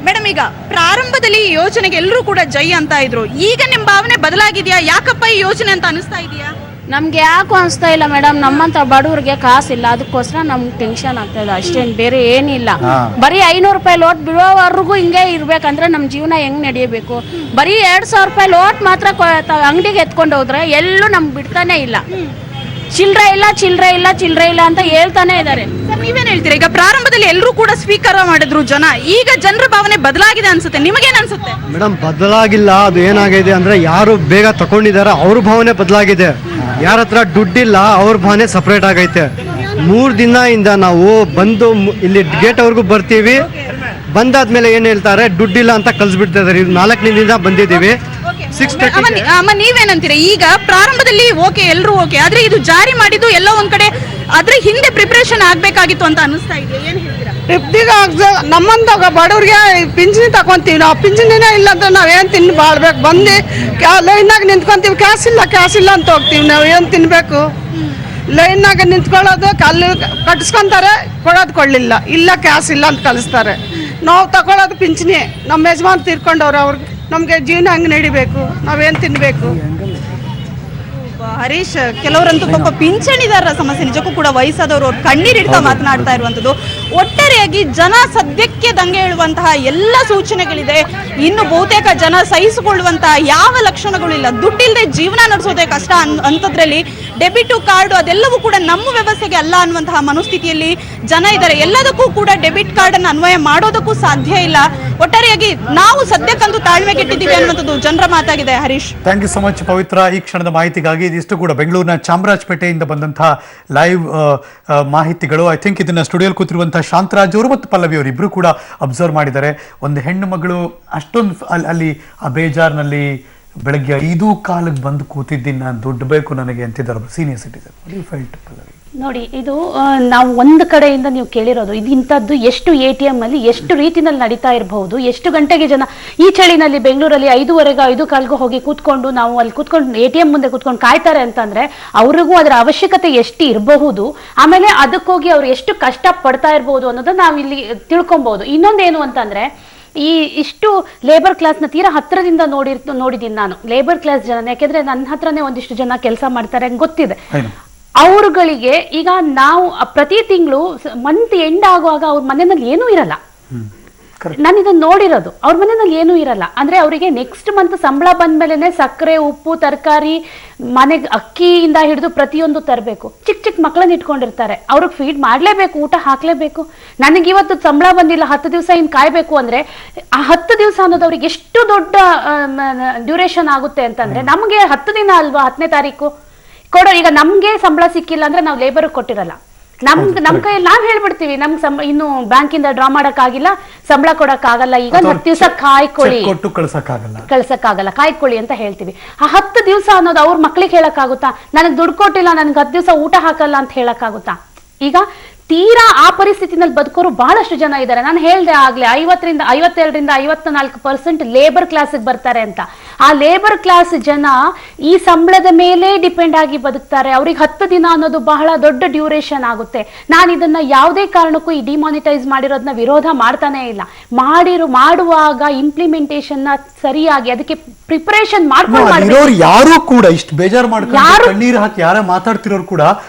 ಮೇಡಮ್, ಈಗ ಪ್ರಾರಂಭದಲ್ಲಿ ಈ ಯೋಜನೆಗೆ ಎಲ್ಲರೂ ಕೂಡ ಜೈ ಅಂತ ಇದ್ರು, ಈಗ ನಿಮ್ ಭಾವನೆ ಬದಲಾಗಿದ್ಯಾ? ಯಾಕಪ್ಪ ಈ ಯೋಜನೆ ಅಂತ ಅನಿಸ್ತಾ ಇದೆಯಾ? ನಮ್ಗೆ ಯಾಕೂ ಅನಿಸ್ತಾ ಇಲ್ಲ ಮೇಡಮ್, ನಮ್ಮಂತ ಬಡವ್ರಿಗೆ ಕಾಸಿಲ್ಲ, ಅದಕ್ಕೋಸ್ಕರ ನಮ್ಗೆ ಟೆನ್ಷನ್ ಆಗ್ತಾ ಇದೆ ಅಷ್ಟೇನು, ಬೇರೆ ಏನಿಲ್ಲ. ಬರೀ 500 ರೂಪಾಯಿ ಲೋಟ್ ಬಿಡುವವರೆಗೂ ಹಿಂಗೆ ಇರ್ಬೇಕಂದ್ರೆ ನಮ್ಮ ಜೀವನ ಹೆಂಗ್ ನಡೆಯಬೇಕು? ಬರೀ 2000 ರೂಪಾಯಿ ಲೋಟ್ ಮಾತ್ರ ಅಂಗಡಿಗೆ ಎತ್ಕೊಂಡು ಹೋದ್ರೆ ಎಲ್ಲೂ ನಮ್ಗೆ ಬಿಡ್ತಾನೆ ಇಲ್ಲ. ಚಿಲ್ಡ್ರೆ ಇಲ್ಲ ಅಂತ ಹೇಳ್ತಾನೆ ಇದ್ದಾರೆ. ಸರ್, ನೀವೇನ್ ಹೇಳ್ತೀರಾ? ಈಗ ಪ್ರಾರಂಭದಲ್ಲಿ ಎಲ್ಲರೂ ಕೂಡ ಸ್ವೀಕಾರ ಮಾಡಿದ್ರು ಜನ, ಈಗ ಜನರ ಭಾವನೆ ಬದಲಾಗಿದೆ ಅನ್ಸುತ್ತೆ, ನಿಮಗೇನ್ ಅನ್ಸುತ್ತೆ? ಮೇಡಮ್, ಬದಲಾಗಿಲ್ಲ. ಅದು ಏನಾಗಿದೆ ಅಂದ್ರೆ ಯಾರು ಬೇಗ ತಗೊಂಡಿದ್ದಾರೆ ಅವ್ರ ಭಾವನೆ ಬದಲಾಗಿದೆ. ಯಾರ ಹತ್ರ ದುಡ್ಡಿಲ್ಲ ಅವ್ರ ಭಾವನೆ ಸಪ್ರೇಟ್ ಆಗೈತೆ. 3 ದಿನದಿಂದ ನಾವು ಬಂದು ಇಲ್ಲಿ ಗೇಟ್ ಅವ್ರಿಗೂ ಬರ್ತೀವಿ, ಬಂದಾದ್ಮೇಲೆ ಏನ್ ಹೇಳ್ತಾರೆ, ದುಡ್ಡಿಲ್ಲ ಅಂತ ಕಲ್ಸ್ಬಿಡ್ತಾ ಇದಾರೆ. 4 ದಿನದಿಂದ ಬಂದಿದ್ದೀವಿ. ಅಮ್ಮ, ನೀವೇನಂತೀರಾ? ಈಗ ಪ್ರಾರಂಭದಲ್ಲಿ ಓಕೆ, ಎಲ್ಲರೂ ಓಕೆ, ಆದ್ರೆ ಇದು ಜಾರಿ ಮಾಡಿದ್ದು ಎಲ್ಲೋ ಒಂದ್ ಕಡೆ ಅದ್ರ ಹಿಂದೆ ಪ್ರಿಪರೇಷನ್ ಆಗ್ಬೇಕಾಗಿತ್ತು ಅಂತ ಅನಿಸ್ತಾ ಇದೆ, ಏನ್ ಹೇಳ್ತೀರಾ? ನಮ್ಮಂತ ಬಡವ್ರಿಗೆ ಪಿಂಚಣಿ ತಕೊಂತೀವಿ, ನಾವು ಪಿಂಚಣಿನೇ ಇಲ್ಲ ಅಂತ ನಾವ್ ಏನ್ ತಿನ್ ಬಾಳ್ಬೇಕು? ಬಂದು ಲೈನಾಗ ನಿಂತ್ಕೊಂತೀವಿ, ಕ್ಯಾಶ್ ಇಲ್ಲ ಅಂತ ಹೋಗ್ತೀವಿ, ನಾವ್ ಏನ್ ತಿನ್ಬೇಕು? ಲೈನ್ನಾಗ ನಿಂತ್ಕೊಳ್ಳೋದು, ಕಲ್ಲು ಕಟ್ಸ್ಕೊಂತಾರೆ, ಕೊಡಲಿಲ್ಲ, ಇಲ್ಲ ಕ್ಯಾಶ್ ಇಲ್ಲ ಅಂತ ಕಳಿಸ್ತಾರೆ. ನಾವು ತಗೊಳ್ಳೋದು ಪಿಂಚಣಿ, ನಮ್ಮ ಯಜಮಾನ್ ತೀರ್ಕೊಂಡವ್ರು, ಅವ್ರಿಗೆ ನಮ್ಗೆ ಜೀವನ ಹಂಗೆ ನಡಿಬೇಕು, ನಾವೇನ್ ತಿನ್ಬೇಕು? ಹರೀಶ್, ಕೆಲವರಂತೂ ಪಾಪ ಪಿಂಚಣಿದಾರರ ಸಮಸ್ಯೆ ನಿಜಕ್ಕೂ ಕೂಡ ವಯಸ್ಸಾದವರು ಅವ್ರು ಕಣ್ಣೀರಿಡ್ತಾ ಮಾತನಾಡ್ತಾ ಇರುವಂತದ್ದು. ಒಟ್ಟಾರೆಯಾಗಿ ಜನ ಸದ್ಯಕ್ಕೆ ದಂಗೆ ಹೇಳುವಂತಹ ಎಲ್ಲ ಸೂಚನೆಗಳಿದೆ. ಇನ್ನು ಬಹುತೇಕ ಜನ ಸಹಿಸಿಕೊಳ್ಳುವಂತಹ ಯಾವ ಲಕ್ಷಣಗಳು ಇಲ್ಲ. ದುಡ್ಡಿಲ್ಲದೆ ಜೀವನ ನಡೆಸೋದೇ ಕಷ್ಟ ಅಂತದ್ರಲ್ಲಿ ಡೆಬಿಟ್ ಕಾರ್ಡ್ ಅದೆಲ್ಲವೂ ಕೂಡ ನಮ್ಮ ವ್ಯವಸ್ಥೆಗೆ ಅಲ್ಲ ಅನ್ನುವಂತಹ ಮನಸ್ಥಿತಿಯಲ್ಲಿ ಜನ ಇದ್ದಾರೆ. ಎಲ್ಲದಕ್ಕೂ ಕೂಡ ಡೆಬಿಟ್ ಕಾರ್ಡ್ ಅನ್ನು ಅನ್ವಯ ಮಾಡೋದಕ್ಕೂ ಸಾಧ್ಯ ಇಲ್ಲ. ಒಟ್ಟಾರೆಯಾಗಿ ನಾವು ಸದ್ಯಕ್ಕಂತೂ ತಾಳ್ಮೆಗೆಟ್ಟಿದ್ದೀವಿ ಅನ್ನುವಂಥದ್ದು ಜನರ ಮಾತಾಗಿದೆ. Harish, thank you so much Pavithra, ಈ ಕ್ಷಣದ ಮಾಹಿತಿಗಾಗಿ. ಇದಿಷ್ಟು ಕೂಡ ಬೆಂಗಳೂರಿನ ಚಾಮರಾಜಪೇಟೆಯಿಂದ ಬಂದಂತಹ ಲೈವ್ ಮಾಹಿತಿಗಳು. ಐ ಥಿಂಕ್ ಇದನ್ನ ಸ್ಟುಡಿಯೋಲ್ ಕೂತಿರುವಂತಹ ಶಾಂತರಾಜ್ ಅವರು ಮತ್ತು ಪಲ್ಲವಿ ಅವರು ಇಬ್ರು ಕೂಡ ಅಬ್ಸರ್ವ್ ಮಾಡಿದ್ದಾರೆ. ಒಂದು ಹೆಣ್ಣು ಮಗಳು ಅಷ್ಟೊಂದು ಅಲ್ಲಿ ಆ ಬೇಜಾರ್ನಲ್ಲಿ ಬೆಳಗ್ಗೆ 5 ಬಂದು ಕೂತಿದ್ದೀನಿ, ನಾನು ದುಡ್ಡು ಬೇಕು ನನಗೆ ಅಂತಿದ್ದಾರೆ ಸೀನಿಯರ್ ಸಿಟಿಸನ್. ನೋಡಿ, ಇದು ನಾವು ಒಂದು ಕಡೆಯಿಂದ ನೀವು ಕೇಳಿರೋದು ಇದು ಇಂಥದ್ದು ಎಷ್ಟು ATM ಅಲ್ಲಿ ಎಷ್ಟು ರೀತಿನಲ್ಲಿ ನಡೀತಾ ಇರಬಹುದು, ಎಷ್ಟು ಗಂಟೆಗೆ ಜನ ಈ ಚಳಿನಲ್ಲಿ ಬೆಂಗಳೂರಲ್ಲಿ 5:15 5:15 ಹೋಗಿ ಕೂತ್ಕೊಂಡು ನಾವು ಅಲ್ಲಿ ಕೂತ್ಕೊಂಡು ATM ಮುಂದೆ ಕೂತ್ಕೊಂಡು ಕಾಯ್ತಾರೆ ಅಂತಂದ್ರೆ ಅವ್ರಿಗೂ ಅದರ ಅವಶ್ಯಕತೆ ಎಷ್ಟು ಇರಬಹುದು, ಆಮೇಲೆ ಅದಕ್ಕೋಗಿ ಅವ್ರು ಎಷ್ಟು ಕಷ್ಟ ಪಡ್ತಾ ಇರಬಹುದು ಅನ್ನೋದನ್ನ ನಾವು ಇಲ್ಲಿ ತಿಳ್ಕೊಬಹುದು. ಇನ್ನೊಂದೇನು ಅಂತಂದ್ರೆ ಈ ಇಷ್ಟು ಲೇಬರ್ ಕ್ಲಾಸ್ನ ತೀರಾ ಹತ್ತಿರದಿಂದ ನೋಡಿದ್ದೀನಿ ನಾನು ಲೇಬರ್ ಕ್ಲಾಸ್ ಜನ. ಯಾಕೆಂದ್ರೆ ನನ್ನ ಹತ್ರನೇ ಒಂದಿಷ್ಟು ಜನ ಕೆಲಸ ಮಾಡ್ತಾರೆ ಗೊತ್ತಿದೆ. ಅವ್ರುಗಳಿಗೆ ಈಗ ನಾವು ಪ್ರತಿ ತಿಂಗಳು ಮಂತ್ ಎಂಡ್ ಆಗುವಾಗ ಅವ್ರ ಮನೆಯಲ್ಲಿ ಏನೂ ಇರಲ್ಲ. ನಾನು ಇದನ್ನ ನೋಡಿರೋದು, ಅವ್ರ ಮನೆಯಲ್ಲಿ ಏನೂ ಇರಲ್ಲ. ಅಂದ್ರೆ ಅವರಿಗೆ ನೆಕ್ಸ್ಟ್ ಮಂತ್ ಸಂಬಳ ಬಂದ್ಮೇಲೆ ಸಕ್ಕರೆ, ಉಪ್ಪು, ತರಕಾರಿ, ಮನೆಗೆ ಅಕ್ಕಿಯಿಂದ ಹಿಡಿದು ಪ್ರತಿಯೊಂದು ತರಬೇಕು. ಚಿಕ್ಕ ಮಕ್ಕಳನ್ನ ಇಟ್ಕೊಂಡಿರ್ತಾರೆ, ಅವ್ರಿಗೆ ಫೀಡ್ ಮಾಡ್ಲೇಬೇಕು, ಊಟ ಹಾಕ್ಲೇಬೇಕು. ನನಗೆ ಇವತ್ತು ಸಂಬಳ ಬಂದಿಲ್ಲ 10 ದಿವಸ ಇನ್ ಕಾಯ್ಬೇಕು ಅಂದ್ರೆ ಆ 10 ದಿವಸ ಅನ್ನೋದು ಅವ್ರಿಗೆ ಎಷ್ಟು ದೊಡ್ಡ ಡ್ಯೂರೇಷನ್ ಆಗುತ್ತೆ ಅಂತಂದ್ರೆ, ನಮ್ಗೆ 10 ದಿನ ಅಲ್ವಾ 10ನೇ ತಾರೀಕು ಕೊಡೋ. ಈಗ ನಮ್ಗೆ ಸಂಬಳ ಸಿಕ್ಕಿಲ್ಲ ಅಂದ್ರೆ ನಾವು ಲೇಬರ್ ಕೊಟ್ಟಿರಲ್ಲ. ನಮ್ ಕೈಯಲ್ಲಿ ನಾವ್ ಹೇಳ್ಬಿಡ್ತೀವಿ, ನಮ್ಗೆ ಇನ್ನು ಬ್ಯಾಂಕಿಂದ ಡ್ರಾ ಮಾಡಕ್ ಆಗಿಲ್ಲ, ಸಂಬಳ ಕೊಡಕ್ ಆಗಲ್ಲ, ಈಗ 10 ದಿವಸ ಕಾಯ್ಕೊಳ್ಳಿ, ಕಳ್ಸಕ್ಕಾಗಲ್ಲ, ಕಾಯ್ಕೊಳ್ಳಿ ಅಂತ ಹೇಳ್ತೀವಿ. ಆ 10 ದಿವಸ ಅನ್ನೋದು ಅವ್ರ ಮಕ್ಳಿಗೆ ಹೇಳಕ್ ಆಗುತ್ತಾ? ನನಗ್ ದುಡ್ಡು ಕೊಟ್ಟಿಲ್ಲ, ನನ್ಗೆ 10 ದಿವಸ ಊಟ ಹಾಕಲ್ಲ ಅಂತ ಹೇಳಕ್ ಆಗುತ್ತಾ? ಈಗ ತೀರಾ ಆ ಪರಿಸ್ಥಿತಿನಲ್ಲಿ ಬದುಕೋರು ಬಹಳಷ್ಟು ಜನ ಇದ್ದಾರೆ. ನಾನು ಹೇಳ್ದೆ ಆಗ್ಲೇ 52ರಿಂದ 54% ಲೇಬರ್ ಕ್ಲಾಸ್ಗೆ ಬರ್ತಾರೆ ಅಂತ. ಆ ಲೇಬರ್ ಕ್ಲಾಸ್ ಜನ ಈ ಸಂಬಳದ ಮೇಲೆ ಡಿಪೆಂಡ್ ಆಗಿ ಬದುಕ್ತಾರೆ. ಅವ್ರಿಗೆ 10 ದಿನ ಅನ್ನೋದು ಬಹಳ ದೊಡ್ಡ ಡ್ಯೂರೇಷನ್ ಆಗುತ್ತೆ. ನಾನು ಇದನ್ನ ಯಾವುದೇ ಕಾರಣಕ್ಕೂ ಈ ಡಿಮಾನಿಟೈಸ್ ಮಾಡಿರೋದನ್ನ ವಿರೋಧ ಮಾಡ್ತಾನೆ ಇಲ್ಲ. ಮಾಡುವಾಗ ಇಂಪ್ಲಿಮೆಂಟೇಷನ್ ಸರಿಯಾಗಿ ಅದಕ್ಕೆ ಪ್ರಿಪರೇಷನ್ ಮಾಡ್ಕೊಂಡು ಯಾರು ಕೂಡ ಇಷ್ಟು ಬೇಜಾರು ಮಾಡ್ಕೊಂಡು ಕಣ್ಣೀರು ಹಾಕಿ ಯಾರೇ ಮಾತಾಡ್ತಿರೋರು ಕೂಡ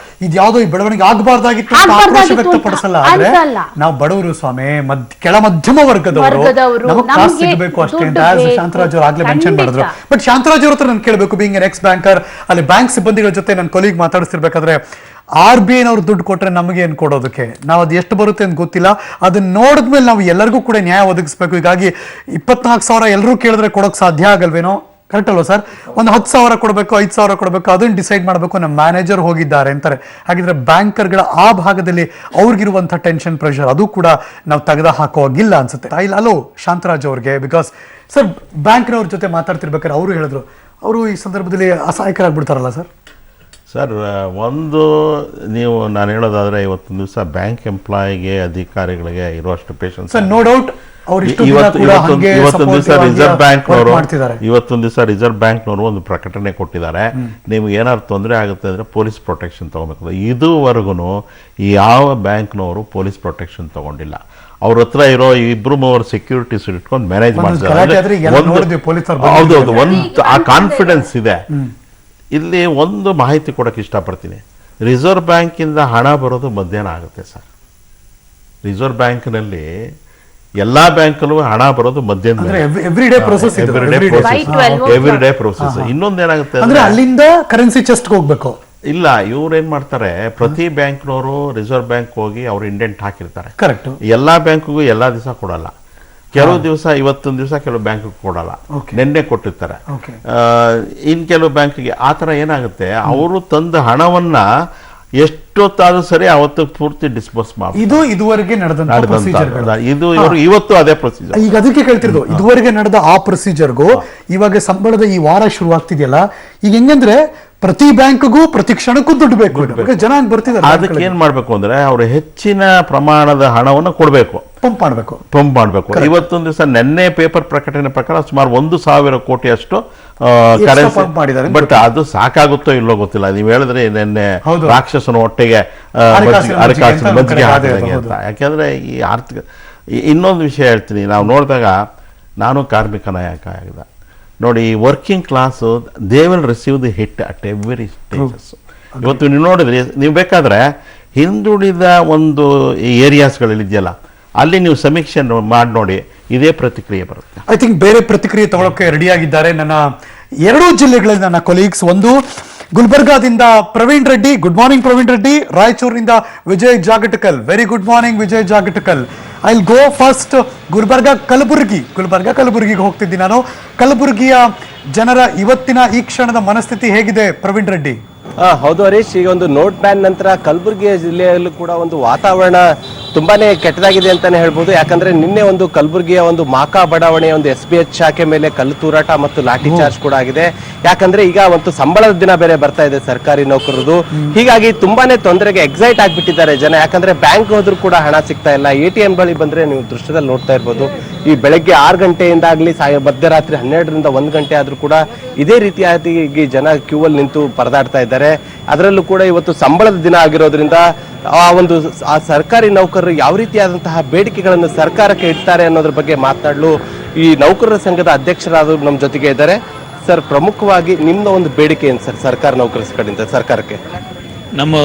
ಇದ್ಯಾವುದೋ ಈ ಬೆಳವಣಿಗೆ ಆಗಬಾರ್ದಾಗಿತ್ತು ವ್ಯಕ್ತಪಡಿಸಲ್ಲ. ಆದ್ರೆ ನಾವು ಬಡವರು ಸ್ವಾಮಿ, ಕೆಳ ಮಧ್ಯಮ ವರ್ಗದವರು, ನಮಗೆ ಕಾಸು ಸಿಗಬೇಕು ಅಷ್ಟೇ ಅಂತ ಶಾಂತರಾಜ್ ಅವರು ಆಗ್ಲೇ ಮೆನ್ಷನ್ ಮಾಡಿದ್ರು. ಬಟ್ ಶಾಂತರಾಜ್ ಅವ್ರ ಹತ್ರ ನಾನು ಕೇಳಬೇಕು, ಬೀಂಗ್ ಎನ್ ಎಕ್ಸ್ ಬ್ಯಾಂಕರ್, ಅಲ್ಲಿ ಬ್ಯಾಂಕ್ ಸಿಬ್ಬಂದಿಗಳ ಜೊತೆ ನನ್ನ ಕೊಲೀಗ್ ಮಾತಾಡಿಸ್ತಿರ್ಬೇಕಾದ್ರೆ RBI ನವ್ರು ದುಡ್ಡು ಕೊಟ್ರೆ ನಮಗೆ ಏನ್ ಕೊಡೋದಕ್ಕೆ, ನಾವು ಅದು ಎಷ್ಟು ಬರುತ್ತೆ ಅಂತ ಗೊತ್ತಿಲ್ಲ. ಅದನ್ನ ನೋಡಿದ್ಮೇಲೆ ನಾವು ಎಲ್ಲರಿಗೂ ಕೂಡ ನ್ಯಾಯ ಒದಗಿಸ್ಬೇಕು. ಹೀಗಾಗಿ 24,000 ಎಲ್ಲರೂ ಕೇಳಿದ್ರೆ ಕೊಡೋಕೆ ಸಾಧ್ಯ ಆಗಲ್ವೇನೋ? ಕರೆಕ್ಟ್ ಅಲ್ವಾ ಸರ್? ಒಂದು 10,000 ಕೊಡಬೇಕು, 5,000 ಕೊಡಬೇಕು, ಅದನ್ನ ಡಿಸೈಡ್ ಮಾಡಬೇಕು ನಮ್ಮ ಮ್ಯಾನೇಜರ್ ಹೋಗಿದ್ದಾರೆ ಅಂತಾರೆ. ಹಾಗಿದ್ರೆ ಬ್ಯಾಂಕರ್ಗಳ ಆ ಭಾಗದಲ್ಲಿ ಅವ್ರಿಗಿರುವಂಥ ಟೆನ್ಷನ್, ಪ್ರೆಷರ್ ಅದು ಕೂಡ ನಾವು ತೆಗೆದ ಹಾಕೋಗಿಲ್ಲ ಅನ್ಸುತ್ತೆ. ಇಲ್ಲ ಅಲ್ಲೋ ಶಾಂತರಾಜ್ ಅವ್ರಿಗೆ, ಬಿಕಾಸ್ ಸರ್ ಬ್ಯಾಂಕ್ನವ್ರ ಜೊತೆ ಮಾತಾಡ್ತಿರ್ಬೇಕಾದ್ರೆ ಅವರು ಹೇಳಿದ್ರು ಅವರು ಈ ಸಂದರ್ಭದಲ್ಲಿ ಅಸಹಾಯಕರಾಗ್ಬಿಡ್ತಾರಲ್ಲ ಸರ್. ಸರ್, ಒಂದು ನೀವು ನಾನು ಹೇಳೋದಾದರೆ ಇವತ್ತೊಂದು ದಿವಸ ಬ್ಯಾಂಕ್ ಎಂಪ್ಲಾಯಿಗೆ, ಅಧಿಕಾರಿಗಳಿಗೆ ಇರುವಷ್ಟು ಪೇಷನ್ಸ್ ಸರ್, ನೋ ಡೌಟ್ ಇವತ್ತೊಂದು ದಿವಸ ರಿಸರ್ವ್ ಬ್ಯಾಂಕ್ನವರು ಒಂದು ಪ್ರಕಟಣೆ ಕೊಟ್ಟಿದ್ದಾರೆ. ನಿಮ್ಗೆ ಏನಾದ್ರು ತೊಂದರೆ ಆಗುತ್ತೆ ಅಂದರೆ ಪೊಲೀಸ್ ಪ್ರೊಟೆಕ್ಷನ್ ತೊಗೋಬೇಕು. ಇದುವರೆಗೂ ಯಾವ ಬ್ಯಾಂಕ್ನವರು ಪೊಲೀಸ್ ಪ್ರೊಟೆಕ್ಷನ್ ತೊಗೊಂಡಿಲ್ಲ. ಅವ್ರ ಹತ್ರ ಇರೋ 2-3 ಸೆಕ್ಯೂರಿಟೀಸ್ ಇಟ್ಕೊಂಡು ಮ್ಯಾನೇಜ್ ಮಾಡ್ತಾರೆ. ಹೌದೌದು, ಒಂದು ಆ ಕಾನ್ಫಿಡೆನ್ಸ್ ಇದೆ. ಇಲ್ಲಿ ಒಂದು ಮಾಹಿತಿ ಕೊಡೋಕೆ ಇಷ್ಟಪಡ್ತೀನಿ. ರಿಸರ್ವ್ ಬ್ಯಾಂಕಿಂದ ಹಣ ಬರೋದು ಮಧ್ಯಾಹ್ನ ಆಗುತ್ತೆ ಸರ್. ರಿಸರ್ವ್ ಬ್ಯಾಂಕ್ನಲ್ಲಿ ಎಲ್ಲ ಬ್ಯಾಂಕಲ್ಲೂ ಹಣ ಬರೋದು ಮಧ್ಯಾಹ್ನ, ಎವ್ರಿ ಡೇ ಪ್ರೋಸೆಸ್. ಇನ್ನೊಂದೇನಾಗುತ್ತೆ ಅಂದ್ರೆ ಅಲ್ಲಿಂದ ಕರೆನ್ಸಿ ಚೆಸ್ಟ್ ಹೋಗ್ಬೇಕು. ಇಲ್ಲ, ಇವ್ರೇನ್ ಮಾಡ್ತಾರೆ, ಪ್ರತಿ ಬ್ಯಾಂಕ್ನವರು ರಿಸರ್ವ್ ಬ್ಯಾಂಕ್ ಹೋಗಿ ಅವ್ರು ಇಂಡೆಂಟ್ ಹಾಕಿರ್ತಾರೆ. ಕರೆಕ್ಟ್. ಎಲ್ಲಾ ಬ್ಯಾಂಕ್ಗೂ ಎಲ್ಲಾ ದಿವಸ ಕೊಡಲ್ಲ. ಕೆಲವು ದಿವಸ ಇವತ್ತೊಂದು ದಿವಸ ಕೆಲವು ಬ್ಯಾಂಕ್ ಕೊಡಲ್ಲ, ನಿನ್ನೆ ಕೊಟ್ಟಿರ್ತಾರೆ. ಇನ್ ಕೆಲವು ಬ್ಯಾಂಕ್ಗೆ ಆ ಥರ ಏನಾಗುತ್ತೆ, ಅವರು ತಂದ ಹಣವನ್ನ ಎಷ್ಟೊತ್ತಾದ್ರೂ ಸರಿ ಅವತ್ತು ಪೂರ್ತಿ ಡಿಸ್ಬರ್ಸ್ ಮಾಡಿ. ಇದು ಇದುವರೆಗೆ ಇದು ಇವತ್ತು ಅದೇ ಪ್ರೊಸೀಜರ್. ಈಗ ಅದಕ್ಕೆ ಕೇಳ್ತಿರೋದು, ಇದುವರೆಗೆ ನಡೆದ ಆ ಪ್ರೊಸೀಜರ್ಗೂ ಇವಾಗ ಸಂಬಳದ ಈ ವಾರ ಶುರು ಆಗ್ತಿದೆಯಲ್ಲ, ಈಗ ಹೆಂಗಂದ್ರೆ ಪ್ರತಿ ಬ್ಯಾಂಕ್ಗೂ ಪ್ರತಿ ಕ್ಷಣಕ್ಕೂ ದುಡ್ಡು ಬೇಕು, ಜನ ಬರ್ತಿದ್ದಾರೆ. ಅದಕ್ಕೆ ಏನ್ ಮಾಡ್ಬೇಕು ಅಂದ್ರೆ ಅವರು ಹೆಚ್ಚಿನ ಪ್ರಮಾಣದ ಹಣವನ್ನು ಕೊಡಬೇಕು, ಪಂಪ್ ಮಾಡಬೇಕು. ಇವತ್ತೊಂದು ದಿವಸ ನೆನ್ನೆ ಪೇಪರ್ ಪ್ರಕಟಣೆ ಪ್ರಕಾರ ಸುಮಾರು 1,000 ಕೋಟಿಯಷ್ಟು ಕರೆನ್ಸಿ ಮಾಡಿದ್ದಾರೆ. ಬಟ್ ಅದು ಸಾಕಾಗುತ್ತೋ ಇಲ್ಲೋ ಗೊತ್ತಿಲ್ಲ. ನೀವು ಹೇಳಿದ್ರೆ ನಿನ್ನೆ ರಾಕ್ಷಸನ ಹೊಟ್ಟೆಗೆ ಮಜ್ಜಿಗೆ ಹಾಕಿದಂಗೆ ಅಂತ. ಯಾಕೆಂದ್ರೆ ಈ ಆರ್ಥಿಕ ಇನ್ನೊಂದು ವಿಷಯ ಹೇಳ್ತೀನಿ. ನಾವು ನೋಡಿದಾಗ ನಾನು ಕಾರ್ಮಿಕ ನಾಯಕ ಆಗಿದೆ ನೋಡಿ. Working class they will receive the hit at every stages. ಇವತ್ತು ನೀವು ನೋಡಿದ್ರಿ, ನೀವು ಬೇಕಾದ್ರೆ ಹಿಂದುಳಿದ ಒಂದು ಏರಿಯಾಸ್ಗಳಿದೆಯಲ್ಲ ಅಲ್ಲಿ ನೀವು ಸಮೀಕ್ಷೆ ಮಾಡಿ ನೋಡಿ, ಇದೇ ಪ್ರತಿಕ್ರಿಯೆ ಬರುತ್ತೆ. ಐ ಥಿಂಕ್ ಬೇರೆ ಪ್ರತಿಕ್ರಿಯೆ ತಗೊಳ್ಳೋಕೆ ರೆಡಿ ಆಗಿದ್ದಾರೆ ನನ್ನ 2 ಜಿಲ್ಲೆಗಳಲ್ಲಿ ನನ್ನ ಕೊಲೀಗ್ಸ್. ಒಂದು ಗುಲ್ಬರ್ಗಾದಿಂದ ಪ್ರವೀಣ್ ರೆಡ್ಡಿ, ಗುಡ್ ಮಾರ್ನಿಂಗ್ ಪ್ರವೀಣ್ ರೆಡ್ಡಿ. ರಾಯಚೂರಿನಿಂದ Vijay Jagatakal, very good morning Vijay Jagatakal. I will go first Gulbarga ಕಲಬುರಗಿಗೆ ಹೋಗ್ತಿದ್ದೀನಿ ನಾನು. ಕಲಬುರಗಿಯ ಜನರ ಇವತ್ತಿನ ಈ ಕ್ಷಣದ ಮನಸ್ಥಿತಿ ಹೇಗಿದೆ ಪ್ರವೀಣ್ ರೆಡ್ಡಿ? ಹೌದು ಹರೀಶ್, ಈಗ ಒಂದು ನೋಟ್ ಬ್ಯಾನ್ ನಂತರ ಕಲಬುರಗಿ ಜಿಲ್ಲೆಯಲ್ಲೂ ಕೂಡ ಒಂದು ವಾತಾವರಣ ತುಂಬಾನೇ ಕೆಟ್ಟದಾಗಿದೆ ಅಂತಾನೆ ಹೇಳ್ಬೋದು. ಯಾಕಂದ್ರೆ ನಿನ್ನೆ ಒಂದು ಕಲಬುರಗಿಯ ಒಂದು ಮಾಕಾ ಬಡಾವಣೆಯ ಒಂದು SBH ಶಾಖೆ ಮೇಲೆ ಕಲ್ಲು ತೂರಾಟ ಮತ್ತು ಲಾಠಿ ಚಾರ್ಜ್ ಕೂಡ ಆಗಿದೆ. ಯಾಕಂದ್ರೆ ಈಗ ಒಂದು ಸಂಬಳದ ದಿನ ಬೇರೆ ಬರ್ತಾ ಇದೆ ಸರ್ಕಾರಿ ನೌಕರರದು. ಹೀಗಾಗಿ ತುಂಬಾನೇ ತೊಂದರೆಗೆ ಎಕ್ಸೈಟ್ ಆಗ್ಬಿಟ್ಟಿದ್ದಾರೆ ಜನ. ಯಾಕಂದ್ರೆ ಬ್ಯಾಂಕ್ ಹೋದ್ರು ಕೂಡ ಹಣ ಸಿಗ್ತಾ ಇಲ್ಲ. ATM ಬಳಿ ಬಂದ್ರೆ ನೀವು ದೃಶ್ಯದಲ್ಲಿ ನೋಡ್ತಾ ಇರ್ಬೋದು, ಈ ಬೆಳಗ್ಗೆ 6 ಗಂಟೆಯಿಂದ ಆಗ್ಲಿ ಮಧ್ಯರಾತ್ರಿ 12ರಿಂದ 1 ಗಂಟೆ ಆದ್ರೂ ಕೂಡ ಇದೇ ರೀತಿಯಾಗಿ ಜನ ಕ್ಯೂ ಅಲ್ಲಿ ನಿಂತು ಪರದಾಡ್ತಾ ಇದ್ದಾರೆ. ಅದರಲ್ಲೂ ಕೂಡ ಇವತ್ತು ಸಂಬಳದ ದಿನ ಆಗಿರೋದ್ರಿಂದ ಆ ಸರ್ಕಾರಿ ನೌಕರರು ಯಾವ ರೀತಿಯಾದಂತಹ ಬೇಡಿಕೆಗಳನ್ನು ಸರ್ಕಾರಕ್ಕೆ ಇಡ್ತಾರೆ ಅನ್ನೋದ್ರ ಬಗ್ಗೆ ಮಾತನಾಡಲು ಈ ನೌಕರರ ಸಂಘದ ಅಧ್ಯಕ್ಷರಾದವರು ನಮ್ಮ ಜೊತೆಗೆ ಇದ್ದಾರೆ. ಸರ್, ಪ್ರಮುಖವಾಗಿ ನಿಮ್ಮ ಒಂದು ಬೇಡಿಕೆ ಏನು ಸರ್ ಸರ್ಕಾರಿ ನೌಕರರ ಕಡೆಯಿಂದ ಸರ್ಕಾರಕ್ಕೆ? ನಮ್ಮ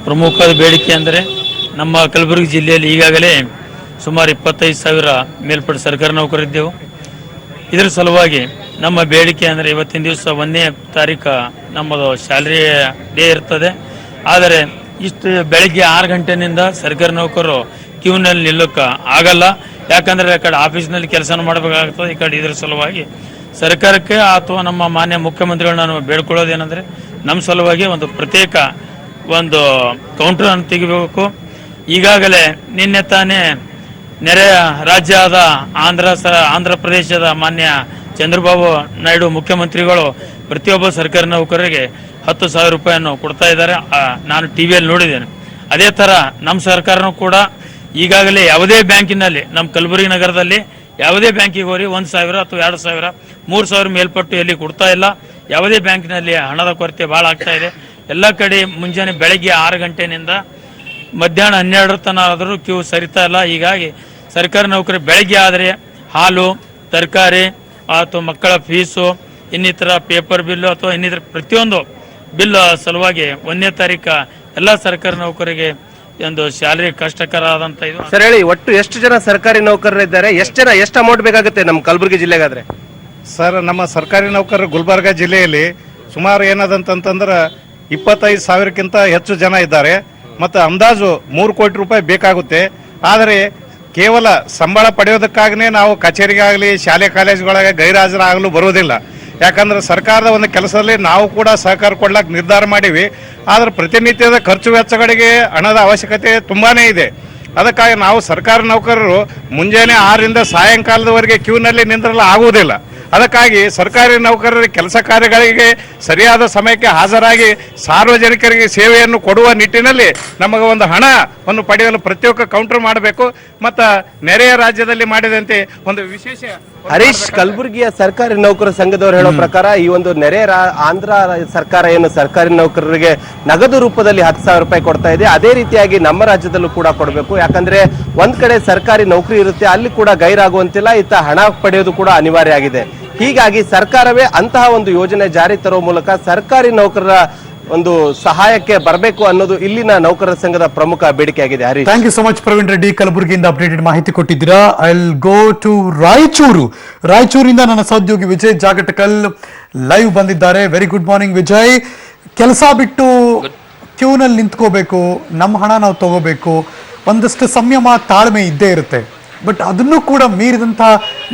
ಪ್ರಮುಖವಾದ ಬೇಡಿಕೆ ಅಂದರೆ ನಮ್ಮ ಕಲಬುರಗಿ ಜಿಲ್ಲೆಯಲ್ಲಿ ಈಗಾಗಲೇ ಸುಮಾರು 25,000 ಮೇಲ್ಪಟ್ಟ ಸರ್ಕಾರಿ ನೌಕರರಿದ್ದೆವು. ಇದರ ಸಲುವಾಗಿ ನಮ್ಮ ಬೇಡಿಕೆ ಅಂದರೆ ಇವತ್ತಿನ ದಿವಸ 1ನೇ ತಾರೀಕು ನಮ್ಮದು ಸ್ಯಾಲರಿ ಡೇ ಇರ್ತದೆ. ಆದರೆ ಇಷ್ಟು ಬೆಳಗ್ಗೆ 6 ಗಂಟೆನಿಂದ ಸರ್ಕಾರಿ ನೌಕರರು ಕ್ಯೂನಲ್ಲಿ ನಿಲ್ಲೋಕೆ ಆಗಲ್ಲ. ಯಾಕಂದರೆ ಆ ಕಡೆ ಆಫೀಸ್ನಲ್ಲಿ ಕೆಲಸ ಮಾಡಬೇಕಾಗ್ತದೆ. ಈ ಕಡೆ ಇದರ ಸಲುವಾಗಿ ಸರ್ಕಾರಕ್ಕೆ ಅಥವಾ ನಮ್ಮ ಮಾನ್ಯ ಮುಖ್ಯಮಂತ್ರಿಗಳನ್ನ ನಾವು ಬೇಡ್ಕೊಳ್ಳೋದೇನೆಂದರೆ ನಮ್ಮ ಸಲುವಾಗಿ ಒಂದು ಪ್ರತ್ಯೇಕ ಒಂದು ಕೌಂಟರನ್ನು ತೆಗಿಬೇಕು. ಈಗಾಗಲೇ ನಿನ್ನೆ ತಾನೇ ನೆರೆಯ ರಾಜ್ಯದ ಆಂಧ್ರ ಪ್ರದೇಶದ ಮಾನ್ಯ ಚಂದ್ರಬಾಬು ನಾಯ್ಡು ಮುಖ್ಯಮಂತ್ರಿಗಳು ಪ್ರತಿಯೊಬ್ಬ ಸರ್ಕಾರಿ ನೌಕರರಿಗೆ 10,000 ರೂಪಾಯಿಯನ್ನು ಕೊಡ್ತಾ ಇದ್ದಾರೆ. ನಾನು ಟಿವಿಯಲ್ಲಿ ನೋಡಿದ್ದೇನೆ. ಅದೇ ಥರ ನಮ್ಮ ಸರ್ಕಾರನೂ ಕೂಡ ಈಗಾಗಲೇ ಯಾವುದೇ ಬ್ಯಾಂಕಿನಲ್ಲಿ ನಮ್ಮ ಕಲಬುರಗಿ ನಗರದಲ್ಲಿ ಯಾವುದೇ ಬ್ಯಾಂಕಿಗೆ ಹೋಗಿ 1,000 ಅಥವಾ 2,000 3,000 ಮೇಲ್ಪಟ್ಟು ಎಲ್ಲಿ ಕೊಡ್ತಾ ಇಲ್ಲ. ಯಾವುದೇ ಬ್ಯಾಂಕಿನಲ್ಲಿ ಹಣದ ಕೊರತೆ ಭಾಳ ಆಗ್ತಾ ಇದೆ. ಎಲ್ಲ ಕಡೆ ಮುಂಜಾನೆ ಬೆಳಗ್ಗೆ 6 ಗಂಟೆನಿಂದ ಮಧ್ಯಾಹ್ನ 12 ತನಕ ಆದರೂ ಕ್ಯೂ ಸರಿತಾ ಇಲ್ಲ. ಹೀಗಾಗಿ ಸರ್ಕಾರಿ ನೌಕರಿ ಬೆಳಗ್ಗೆ ಆದರೆ ಹಾಲು, ತರಕಾರಿ ಅಥವಾ ಮಕ್ಕಳ ಫೀಸು, ಇನ್ನಿತರ ಪೇಪರ್ ಬಿಲ್ಲು ಅಥವಾ ಇನ್ನಿತರ ಪ್ರತಿಯೊಂದು ಬಿಲ್ ಸಲುವಾಗಿ 1ನೇ ತಾರೀಕು ಎಲ್ಲ ಸರ್ಕಾರಿ ನೌಕರಿಗೆ ಒಂದು ಸ್ಯಾಲರಿ ಕಷ್ಟಕರ ಆದಂತ ಇದು. ಸರ್ ಹೇಳಿ, ಒಟ್ಟು ಎಷ್ಟು ಜನ ಸರ್ಕಾರಿ ನೌಕರರಿದ್ದಾರೆ? ಎಷ್ಟು ಅಮೌಂಟ್ ಬೇಕಾಗುತ್ತೆ ನಮ್ಮ ಕಲಬುರಗಿ ಜಿಲ್ಲೆಗಾದ್ರೆ? ಸರ್, ನಮ್ಮ ಸರ್ಕಾರಿ ನೌಕರರು ಗುಲ್ಬರ್ಗ ಜಿಲ್ಲೆಯಲ್ಲಿ ಸುಮಾರು ಏನದಂತಂದ್ರೆ 25,000ಕ್ಕಿಂತ ಹೆಚ್ಚು ಜನ ಇದ್ದಾರೆ. ಮತ್ತು ಅಂದಾಜು 3 ಕೋಟಿ ರೂಪಾಯಿ ಬೇಕಾಗುತ್ತೆ. ಆದರೆ ಕೇವಲ ಸಂಬಳ ಪಡೆಯೋದಕ್ಕಾಗನೇ ನಾವು ಕಚೇರಿಗಾಗಲಿ ಶಾಲೆ ಕಾಲೇಜುಗಳಿಗೆ ಗೈರಾಜರಾಗಲು ಬರುವುದಿಲ್ಲ. ಯಾಕಂದ್ರೆ ಸರ್ಕಾರದ ಒಂದು ಕೆಲಸದಲ್ಲಿ ನಾವು ಕೂಡ ಸಹಕಾರ ಕೊಡ್ಲಿಕ್ಕೆ ನಿರ್ಧಾರ ಮಾಡೀವಿ. ಆದರೆ ಪ್ರತಿನಿತ್ಯದ ಖರ್ಚು ವೆಚ್ಚಗಳಿಗೆ ಹಣದ ಅವಶ್ಯಕತೆ ತುಂಬಾನೇ ಇದೆ. ಅದಕ್ಕಾಗಿ ನಾವು ಸರ್ಕಾರಿ ನೌಕರರು ಮುಂಜಾನೆ 6ರಿಂದ ಸಾಯಂಕಾಲದವರೆಗೆ ಕ್ಯೂನಲ್ಲಿ ನಿಂದ್ರಲು ಆಗುವುದಿಲ್ಲ. ಅದಕ್ಕಾಗಿ ಸರ್ಕಾರಿ ನೌಕರರ ಕೆಲಸ ಕಾರ್ಯಗಳಿಗೆ ಸರಿಯಾದ ಸಮಯಕ್ಕೆ ಹಾಜರಾಗಿ ಸಾರ್ವಜನಿಕರಿಗೆ ಸೇವೆಯನ್ನು ಕೊಡುವ ನಿಟ್ಟಿನಲ್ಲಿ ನಮಗೆ ಒಂದು ಹಣವನ್ನು ಪಡೆಯಲು ಪ್ರತ್ಯೇಕ ಕೌಂಟರ್ ಮಾಡಬೇಕು. ಮತ್ತು ನೆರೆಯ ರಾಜ್ಯದಲ್ಲಿ ಮಾಡಿದಂತೆ ಒಂದು ವಿಶೇಷ. ಹರೀಶ್, ಕಲಬುರಗಿಯ ಸರ್ಕಾರಿ ನೌಕರ ಸಂಘದವರು ಹೇಳೋ ಪ್ರಕಾರ ಈ ಒಂದು ನೆರೆಯ ಆಂಧ್ರ ಸರ್ಕಾರ ಏನು ಸರ್ಕಾರಿ ನೌಕರರಿಗೆ ನಗದು ರೂಪದಲ್ಲಿ 10,000 ರೂಪಾಯಿ ಕೊಡ್ತಾ ಇದೆ, ಅದೇ ರೀತಿಯಾಗಿ ನಮ್ಮ ರಾಜ್ಯದಲ್ಲೂ ಕೂಡ ಕೊಡಬೇಕು. ಯಾಕಂದ್ರೆ ಒಂದ್ ಕಡೆ ಸರ್ಕಾರಿ ನೌಕರಿ ಇರುತ್ತೆ, ಅಲ್ಲಿ ಕೂಡ ಗೈರಾಗುವಂತಿಲ್ಲ, ಇತ್ತ ಹಣ ಪಡೆಯೋದು ಕೂಡ ಅನಿವಾರ್ಯ ಆಗಿದೆ. ಹೀಗಾಗಿ ಸರ್ಕಾರವೇ ಅಂತಹ ಒಂದು ಯೋಜನೆ ಜಾರಿ ತರುವ ಮೂಲಕ ಸರ್ಕಾರಿ ನೌಕರರ ಒಂದು ಸಹಾಯಕ್ಕೆ ಬರಬೇಕು ಅನ್ನೋದು ಇಲ್ಲಿನ ನೌಕರರ ಸಂಘದ ಪ್ರಮುಖ ಬೇಡಿಕೆ ಆಗಿದೆ. Harish, thank you so much Praveen Reddy, ಕಲಬುರಗಿಯಿಂದ ಅಪ್ಡೇಟೆಡ್ ಮಾಹಿತಿ ಕೊಟ್ಟಿದ್ದೀರಾ. ಐ ವಿಲ್ ಗೋ ಟು ರಾಯಚೂರಿಂದ ನನ್ನ ಸಹೋದ್ಯೋಗಿ ವಿಜಯ್ ಜಾಗಟಕಲ್ ಲೈವ್ ಬಂದಿದ್ದಾರೆ. Very good morning Vijay. ಕೆಲಸ ಬಿಟ್ಟು ಕ್ಯೂನಲ್ಲಿ ನಿಂತ್ಕೋಬೇಕು, ನಮ್ಮ ಹಣ ನಾವು ತಗೋಬೇಕು, ಒಂದಷ್ಟು ಸಂಯಮ ತಾಳ್ಮೆ ಇದ್ದೇ ಇರುತ್ತೆ. ಬಟ್ ಅದನ್ನು ಕೂಡ ಮೀರಿದಂಥ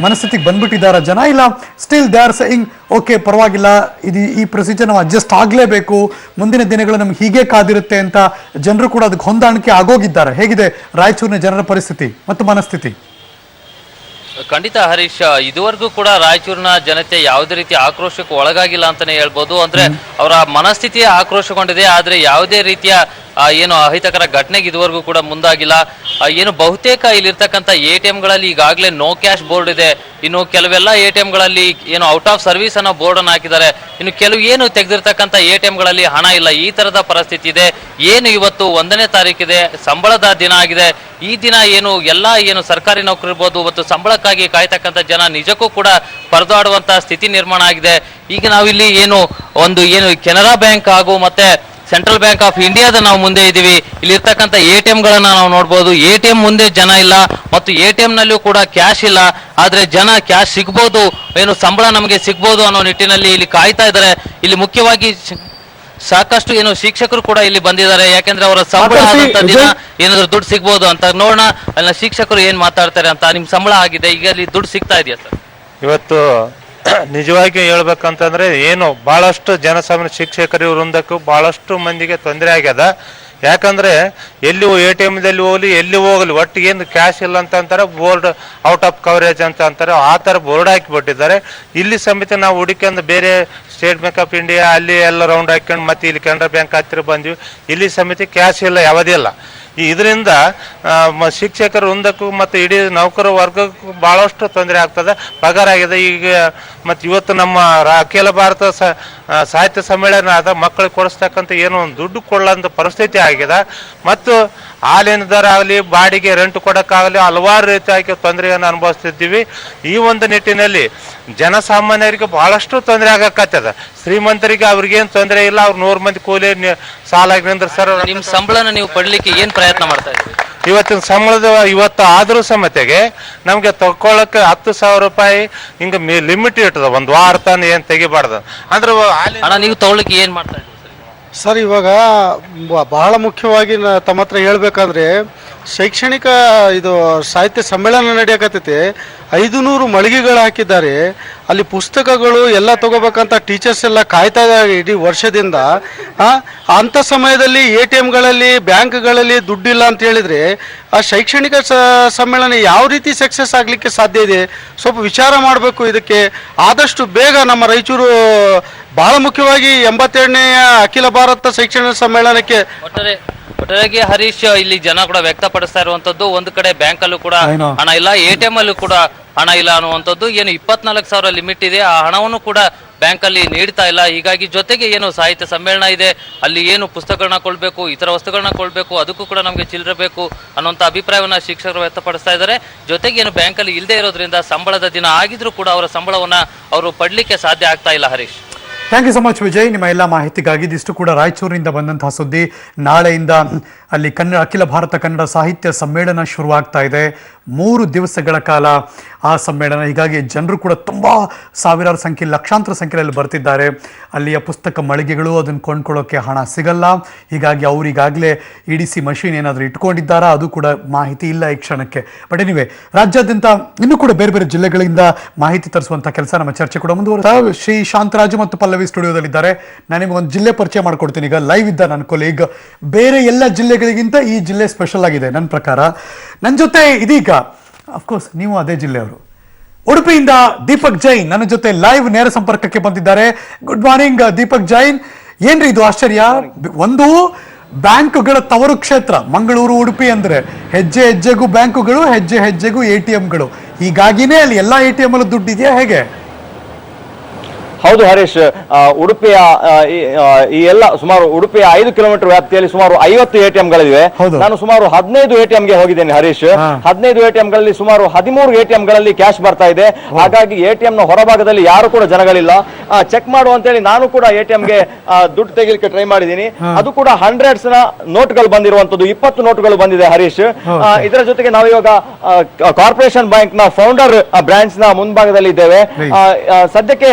ಮನಸ್ಥಿತಿಗೆ ಬಂದ್ಬಿಟ್ಟಿದ್ದಾರೆ ಜನ. ಇಲ್ಲ, still they are saying okay ಪರವಾಗಿಲ್ಲ, ಈ ಪ್ರೊಸೀಜರ್ ನಾವು ಅಡ್ಜಸ್ಟ್ ಆಗಲೇಬೇಕು, ಮುಂದಿನ ದಿನಗಳು ನಮ್ಗೆ ಹೀಗೆ ಕಾದಿರುತ್ತೆ ಅಂತ ಜನರು ಕೂಡ ಅದಕ್ಕೆ ಹೊಂದಾಣಿಕೆ ಆಗೋಗಿದ್ದಾರೆ. ಹೇಗಿದೆ ರಾಯಚೂರಿನ ಜನರ ಪರಿಸ್ಥಿತಿ ಮತ್ತು ಮನಸ್ಥಿತಿ? ಖಂಡಿತ ಹರೀಶ್, ಇದುವರೆಗೂ ಕೂಡ ರಾಯಚೂರಿನ ಜನತೆ ಯಾವುದೇ ರೀತಿ ಆಕ್ರೋಶಕ್ಕೆ ಒಳಗಾಗಿಲ್ಲ ಅಂತಾನೆ ಹೇಳ್ಬೋದು. ಅಂದ್ರೆ ಅವರ ಮನಸ್ಥಿತಿಯೇ ಆಕ್ರೋಶಗೊಂಡಿದೆ. ಆದ್ರೆ ಯಾವುದೇ ರೀತಿಯ ಏನು ಅಹಿತಕರ ಘಟನೆಗೆ ಇದುವರೆಗೂ ಕೂಡ ಮುಂದಾಗಿಲ್ಲ. ಏನು ಬಹುತೇಕ ಇಲ್ಲಿರ್ತಕ್ಕಂಥ ATMಗಳಲ್ಲಿ ಈಗಾಗಲೇ ನೋ ಕ್ಯಾಶ್ ಬೋರ್ಡ್ ಇದೆ. ಇನ್ನು ಕೆಲವೆಲ್ಲ ATMಗಳಲ್ಲಿ ಏನು ಔಟ್ ಆಫ್ ಸರ್ವಿಸ್ ಅನ್ನೋ ಬೋರ್ಡ್ ಅನ್ನು ಹಾಕಿದ್ದಾರೆ. ಇನ್ನು ಕೆಲವು ಏನು ತೆಗೆದಿರ್ತಕ್ಕಂಥ ATMಗಳಲ್ಲಿ ಹಣ ಇಲ್ಲ, ಈ ತರದ ಪರಿಸ್ಥಿತಿ ಇದೆ. ಏನು ಇವತ್ತು 1ನೇ ತಾರೀಕಿದೆ, ಸಂಬಳದ ದಿನ ಆಗಿದೆ. ಈ ದಿನ ಏನು ಸರ್ಕಾರಿ ನೌಕರು ಇರ್ಬೋದು ಮತ್ತು ಸಂಬಳಕ್ಕಾಗಿ ಕಾಯ್ತಕ್ಕಂಥ ಜನ ನಿಜಕ್ಕೂ ಕೂಡ ಪರದಾಡುವಂತ ಸ್ಥಿತಿ ನಿರ್ಮಾಣ ಆಗಿದೆ. ಈಗ ನಾವಿಲ್ಲಿ ಏನು ಕೆನರಾ ಬ್ಯಾಂಕ್ ಹಾಗೂ ಮತ್ತೆ ಸೆಂಟ್ರಲ್ ಬ್ಯಾಂಕ್ ಆಫ್ ಇಂಡಿಯಾದ ನಾವು ಮುಂದೆ ಇದ್ದೀವಿ. ಇಲ್ಲಿರ್ತಕ್ಕಂಥ ATMಗಳನ್ನ ನಾವು ನೋಡ್ಬೋದು. ATM ಮುಂದೆ ಜನ ಇಲ್ಲ ಮತ್ತು ATM ನಲ್ಲೂ ಕೂಡ ಕ್ಯಾಶ್ ಇಲ್ಲ. ಆದ್ರೆ ಜನ ಕ್ಯಾಶ್ ಸಿಗ್ಬೋದು, ಸಂಬಳ ನಮಗೆ ಸಿಗ್ಬೋದು ಅನ್ನೋ ನಿಟ್ಟಿನಲ್ಲಿ ಇಲ್ಲಿ ಕಾಯ್ತಾ ಇದ್ದಾರೆ. ಇಲ್ಲಿ ಮುಖ್ಯವಾಗಿ ಸಾಕಷ್ಟು ಶಿಕ್ಷಕರು ಕೂಡ ಇಲ್ಲಿ ಬಂದಿದ್ದಾರೆ. ಯಾಕೆಂದ್ರೆ ಅವರ ಸಂಬಳ ಆದಂತ ದಿನ ಏನಾದ್ರು ದುಡ್ಡು ಸಿಗ್ಬೋದು ಅಂತ ನೋಡೋಣ. ಅಲ್ಲಿ ಶಿಕ್ಷಕರು ಏನ್ ಮಾತಾಡ್ತಾರೆ ಅಂತ. ನಿಮ್ ಸಂಬಳ ಆಗಿದೆ, ಈಗ ಅಲ್ಲಿ ದುಡ್ಡು ಸಿಗ್ತಾ ಇದೆಯಾ ಸರ್? ಇವತ್ತು ನಿಜವಾಗಿ ಹೇಳ್ಬೇಕಂತಂದ್ರೆ ಬಹಳಷ್ಟು ಜನಸಾಮಾನ್ಯ ಶಿಕ್ಷಕರ ವೃಂದಕ್ಕೂ ಬಹಳಷ್ಟು ಮಂದಿಗೆ ತೊಂದರೆ ಆಗ್ಯದ. ಯಾಕಂದ್ರೆ ಎಲ್ಲಿ ATMದಲ್ಲಿ ಹೋಗಲಿ ಎಲ್ಲಿ ಹೋಗಲಿ ಒಟ್ಟಿಗೆ ಏನು ಕ್ಯಾಶ್ ಇಲ್ಲ ಅಂತ ಅಂತಾರೆ, ಬೋರ್ಡ್ ಔಟ್ ಆಫ್ ಕವರೇಜ್ ಅಂತ ಅಂತಾರೆ, ಆ ಥರ ಬೋರ್ಡ್ ಹಾಕಿಬಿಟ್ಟಿದ್ದಾರೆ. ಇಲ್ಲಿ ಸಮೇತ ನಾವು ಹುಡುಕೊಂಡು ಬೇರೆ ಸ್ಟೇಟ್ ಬ್ಯಾಂಕ್ ಆಫ್ ಇಂಡಿಯಾ ಅಲ್ಲಿ ಎಲ್ಲ ರೌಂಡ್ ಹಾಕೊಂಡು ಮತ್ತೆ ಇಲ್ಲಿ ಕೆನರಾ ಬ್ಯಾಂಕ್ ಹತ್ತಿರ ಬಂದ್ವಿ, ಇಲ್ಲಿ ಸಮೇತ ಕ್ಯಾಶ್ ಇಲ್ಲ, ಯಾವುದೇ ಇಲ್ಲ. ಇದರಿಂದ ಶಿಕ್ಷಕರ ವೃಂದಕ್ಕೂ ಮತ್ತು ಇಡೀ ನೌಕರ ವರ್ಗಕ್ಕೂ ಭಾಳಷ್ಟು ತೊಂದರೆ ಆಗ್ತದೆ, ಪಗಾರ ಆಗಿದೆ. ಈಗ ಮತ್ತು ಇವತ್ತು ನಮ್ಮ ಅಖಿಲ ಭಾರತ ಸಾಹಿತ್ಯ ಸಮ್ಮೇಳನ ಆದ ಮಕ್ಕಳಿಗೆ ಕೊಡಿಸ್ತಕ್ಕಂಥ ಏನೋ ಒಂದು ದುಡ್ಡು ಕೊಡಲಂತ ಪರಿಸ್ಥಿತಿ ಆಗಿದೆ. ಮತ್ತು ಹಾಲಿನ ದರ ಆಗಲಿ, ಬಾಡಿಗೆ ರೆಂಟ್ ಕೊಡೋಕ್ಕಾಗಲಿ ಹಲವಾರು ರೀತಿಯಾಗಿ ತೊಂದರೆಯನ್ನು ಅನುಭವಿಸ್ತಿದ್ದೀವಿ. ಈ ಒಂದು ನಿಟ್ಟಿನಲ್ಲಿ ಜನಸಾಮಾನ್ಯರಿಗೆ ಬಹಳಷ್ಟು ತೊಂದರೆ ಆಗಕತ್ತದ. ಶ್ರೀಮಂತರಿಗೆ ಅವ್ರಿಗೇನು ತೊಂದರೆ ಇಲ್ಲ, ಅವ್ರು 100 ಮಂದಿ ಕೂಲಿ ಸಾಲಾಗಿ ನಿಂದ್ರಿಸ್ತಾರೆ. ನಿಮ್ಮ ಸಂಬಳನ ನೀವು ಪಡ್ಲಿಕ್ಕೆ ಏನ್ ಪ್ರಯತ್ನ ಮಾಡ್ತಾ ಇದ್ದೀರಿ? ಇವತ್ತಿನ ಸಂಬಳದ ಇವತ್ತು ಆದರೂ ಸಮೇತೆಗೆ ನಮಗೆ ತಗೊಳ್ಳೋಕೆ 10,000 ರೂಪಾಯಿ ಹಿಂಗೆ ಲಿಮಿಟ್ ಇರ್ತದೆ, ಒಂದು ವಾರ ತಾನು ಏನು ತೆಗಿಬಾರ್ದು. ಅಂದ್ರೆ ನೀವು ತಗೊಳ್ಳಿಕ್ಕೆ ಏನ್ ಮಾಡ್ತಾ ಇದ್ದೀರಿ ಸರ್? ಇವಾಗ ಬಹಳ ಮುಖ್ಯವಾಗಿ ತಮ್ಮ ಹತ್ರ ಹೇಳ್ಬೇಕಂದ್ರೆ ಶೈಕ್ಷಣಿಕ ಇದು ಸಾಹಿತ್ಯ ಸಮ್ಮೇಳನ ನಡೆಯಕತ್ತೈತಿ. 500 ಮಳಿಗೆಗಳು ಹಾಕಿದ್ದಾರೆ. ಅಲ್ಲಿ ಪುಸ್ತಕಗಳು ಎಲ್ಲ ತಗೋಬೇಕಂತ ಟೀಚರ್ಸ್ ಎಲ್ಲ ಕಾಯ್ತಾ ಇದ್ದಾರೆ ಇಡೀ ವರ್ಷದಿಂದ. ಅಂಥ ಸಮಯದಲ್ಲಿ ATMಗಳಲ್ಲಿ ಬ್ಯಾಂಕ್ಗಳಲ್ಲಿ ದುಡ್ಡಿಲ್ಲ ಅಂತ ಹೇಳಿದರೆ ಆ ಶೈಕ್ಷಣಿಕ ಸಮ್ಮೇಳನ ಯಾವ ರೀತಿ ಸಕ್ಸಸ್ ಆಗಲಿಕ್ಕೆ ಸಾಧ್ಯ ಇದೆ? ಸ್ವಲ್ಪ ವಿಚಾರ ಮಾಡಬೇಕು. ಇದಕ್ಕೆ ಆದಷ್ಟು ಬೇಗ ನಮ್ಮ ರಾಯಚೂರು ಬಹಳ ಮುಖ್ಯವಾಗಿ 82ನೇ ಅಖಿಲ ಭಾರತ ಶೈಕ್ಷಣಿಕ ಸಮ್ಮೇಳನಕ್ಕೆ ಒಟ್ಟಾರೆಯಾಗಿ ಹರೀಶ್, ಇಲ್ಲಿ ಜನ ಕೂಡ ವ್ಯಕ್ತಪಡಿಸ್ತಾ ಇರುವಂತದ್ದು, ಒಂದು ಕಡೆ ಬ್ಯಾಂಕ್ ಅಲ್ಲೂ ಕೂಡ ಹಣ ಇಲ್ಲ, ATM ಅಲ್ಲೂ ಕೂಡ ಹಣ ಇಲ್ಲ ಅನ್ನುವಂಥದ್ದು. ಏನು 24,000 ಲಿಮಿಟ್ ಇದೆ, ಆ ಹಣವನ್ನು ಕೂಡ ಬ್ಯಾಂಕ್ ಅಲ್ಲಿ ನೀಡ್ತಾ ಇಲ್ಲ. ಹೀಗಾಗಿ ಜೊತೆಗೆ ಏನು ಸಾಹಿತ್ಯ ಸಮ್ಮೇಳನ ಇದೆ, ಅಲ್ಲಿ ಏನು ಪುಸ್ತಕಗಳನ್ನ ಕೊಡ್ಬೇಕು, ಇತರ ವಸ್ತುಗಳನ್ನ ಕೊಡ್ಬೇಕು, ಅದಕ್ಕೂ ಕೂಡ ನಮಗೆ ಚಿಲ್ಲರೆ ಬೇಕು ಅನ್ನುವಂಥ ಅಭಿಪ್ರಾಯವನ್ನ ಶಿಕ್ಷಕರು ವ್ಯಕ್ತಪಡಿಸ್ತಾ ಇದ್ದಾರೆ. ಜೊತೆಗೆ ಏನು ಬ್ಯಾಂಕ್ ಅಲ್ಲಿ ಇಲ್ಲದೆ ಇರೋದ್ರಿಂದ ಸಂಬಳದ ದಿನ ಆಗಿದ್ರೂ ಕೂಡ ಅವರ ಸಂಬಳವನ್ನ ಅವರು ಪಡ್ಲಿಕ್ಕೆ ಸಾಧ್ಯ ಆಗ್ತಾ ಇಲ್ಲ. Harish, thank you so much Vijay, ನಿಮ್ಮ ಎಲ್ಲ ಮಾಹಿತಿಗಾಗಿ. ಇದಿಷ್ಟು ಕೂಡ ರಾಯಚೂರಿನಿಂದ ಬಂದಂತಹ ಸುದ್ದಿ. ನಾಳೆಯಿಂದ ಅಲ್ಲಿ ಅಖಿಲ ಭಾರತ ಕನ್ನಡ ಸಾಹಿತ್ಯ ಸಮ್ಮೇಳನ ಶುರುವಾಗ್ತಾ ಇದೆ. 3 ದಿವಸಗಳ ಕಾಲ ಆ ಸಮ್ಮೇಳನ. ಹೀಗಾಗಿ ಜನರು ಕೂಡ ತುಂಬ ಸಾವಿರಾರು ಸಂಖ್ಯೆ, ಲಕ್ಷಾಂತರ ಸಂಖ್ಯೆಯಲ್ಲಿ ಬರ್ತಿದ್ದಾರೆ. ಅಲ್ಲಿಯ ಪುಸ್ತಕ ಮಳಿಗೆಗಳು ಅದನ್ನು ಕೊಂಡ್ಕೊಳ್ಳೋಕ್ಕೆ ಹಣ ಸಿಗಲ್ಲ. ಹೀಗಾಗಿ ಅವರಿಗಾಗಲೇ EDC ಮಷೀನ್ ಏನಾದರೂ ಇಟ್ಕೊಂಡಿದ್ದಾರಾ ಅದು ಕೂಡ ಮಾಹಿತಿ ಇಲ್ಲ ಈ ಕ್ಷಣಕ್ಕೆ. ಬಟ್ ಎನಿವೆ, ರಾಜ್ಯಾದ್ಯಂತ ಇನ್ನೂ ಕೂಡ ಬೇರೆ ಬೇರೆ ಜಿಲ್ಲೆಗಳಿಂದ ಮಾಹಿತಿ ತರಿಸುವಂಥ ಕೆಲಸ ನಮ್ಮ ಚರ್ಚೆ ಕೂಡ ಮುಂದುವರೆದ. ಶ್ರೀ ಶಾಂತರಾಜು ಮತ್ತು ಪಲ್ಲವಿ ಸ್ಟುಡಿಯೋದಲ್ಲಿದ್ದಾರೆ. ನಾನು ನಿಮಗೆ ಒಂದು ಜಿಲ್ಲೆ ಪರಿಚಯ ಮಾಡ್ಕೊಡ್ತೀನಿ. ಈಗ ಲೈವ್ ಇದ್ದ ನನ್ನ ಕೊಲೀಗ್. ಬೇರೆ ಎಲ್ಲ ಜಿಲ್ಲೆಗಳಿಗಿಂತ ಈ ಜಿಲ್ಲೆ ಸ್ಪೆಷಲ್ ಆಗಿದೆ ನನ್ನ ಪ್ರಕಾರ. ನನ್ನ ಜೊತೆ ಇದೀಗ ಅಫ್ಕೋರ್ಸ್ ನೀವು ಅದೇ ಜಿಲ್ಲೆಯವರು. ಉಡುಪಿಯಿಂದ ದೀಪಕ್ ಜೈನ್ ನನ್ನ ಜೊತೆ ಲೈವ್ ನೇರ ಸಂಪರ್ಕಕ್ಕೆ ಬಂದಿದ್ದಾರೆ. Good morning Deepak Jain. ಏನ್ರಿ ಇದು ಆಶ್ಚರ್ಯ? ಒಂದು ಬ್ಯಾಂಕುಗಳ ತವರು ಕ್ಷೇತ್ರ ಮಂಗಳೂರು, ಉಡುಪಿ ಅಂದ್ರೆ ಹೆಜ್ಜೆ ಹೆಜ್ಜೆಗೂ ಬ್ಯಾಂಕುಗಳು, ಹೆಜ್ಜೆ ಹೆಜ್ಜೆಗೂ ATMಗಳು. ಹೀಗಾಗಿನೇ ಅಲ್ಲಿ ಎಲ್ಲ ATM ಅಲ್ಲೂ ದುಡ್ಡಿದೆಯಾ ಹೇಗೆ? ಹೌದು ಹರೀಶ್, ಉಡುಪಿಯ ಈ ಎಲ್ಲ ಸುಮಾರು ಉಡುಪಿಯ 5 ಕಿಲೋಮೀಟರ್ ವ್ಯಾಪ್ತಿಯಲ್ಲಿ ಸುಮಾರು 50 ATMಗಳಿವೆ. ನಾನು ಸುಮಾರು 15 ATMಗೆ ಹೋಗಿದ್ದೇನೆ ಹರೀಶ್. 15 ATMಗಳಲ್ಲಿ ಸುಮಾರು 13 ATMಗಳಲ್ಲಿ ಕ್ಯಾಶ್ ಬರ್ತಾ ಇದೆ. ಹಾಗಾಗಿ ATMನ ಹೊರಭಾಗದಲ್ಲಿ ಯಾರು ಕೂಡ ಜನಗಳಿಲ್ಲ. ಚೆಕ್ ಮಾಡು ಅಂತೇಳಿ ನಾನು ಕೂಡ ATMಗೆ ದುಡ್ಡು ತೆಗಿಲಿಕ್ಕೆ ಟ್ರೈ ಮಾಡಿದ್ದೀನಿ. ಅದು ಕೂಡ 100s ನೋಟ್ಗಳು ಬಂದಿರುವಂತದ್ದು, 20 ನೋಟ್ಗಳು ಬಂದಿದೆ ಹರೀಶ್. ಇದರ ಜೊತೆಗೆ ನಾವು ಇವಾಗ ಕಾರ್ಪೊರೇಷನ್ ಬ್ಯಾಂಕ್ ನ ಫೌಂಡರ್ ಬ್ರಾಂಚ್ ನ ಮುಂಭಾಗದಲ್ಲಿ ಇದ್ದೇವೆ. ಸದ್ಯಕ್ಕೆ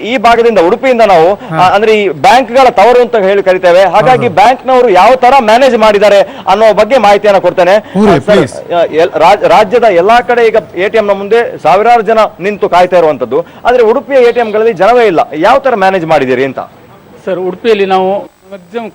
ಈ ಭಾಗದಿಂದ ಉಡುಪಿಯಿಂದ ನಾವು ಅಂದ್ರೆ ಈ ಬ್ಯಾಂಕ್ಗಳ ತವರು ಅಂತ ಹೇಳಿ ಕರಿತೇವೆ. ಹಾಗಾಗಿ ಬ್ಯಾಂಕ್ನವರು ಯಾವ ತರ ಮ್ಯಾನೇಜ್ ಮಾಡಿದ್ದಾರೆ ಅನ್ನೋ ಬಗ್ಗೆ ಮಾಹಿತಿಯನ್ನು ಕೊಡ್ತೇನೆ. ರಾಜ್ಯದ ಎಲ್ಲಾ ಕಡೆ ಈಗ ATM ನ ಮುಂದೆ ಸಾವಿರಾರು ಜನ ನಿಂತು ಕಾಯ್ತಾ ಇರುವಂತದ್ದು, ಆದ್ರೆ ಉಡುಪಿಯ ATMಗಳಲ್ಲಿ ಜನವೇ ಇಲ್ಲ. ಯಾವ ತರ ಮ್ಯಾನೇಜ್ ಮಾಡಿದ್ದೀರಿ ಅಂತ? ಸರ್, ಉಡುಪಿಯಲ್ಲಿ ನಾವು ಮ್ಯಾಕ್ಸಿಮಮ್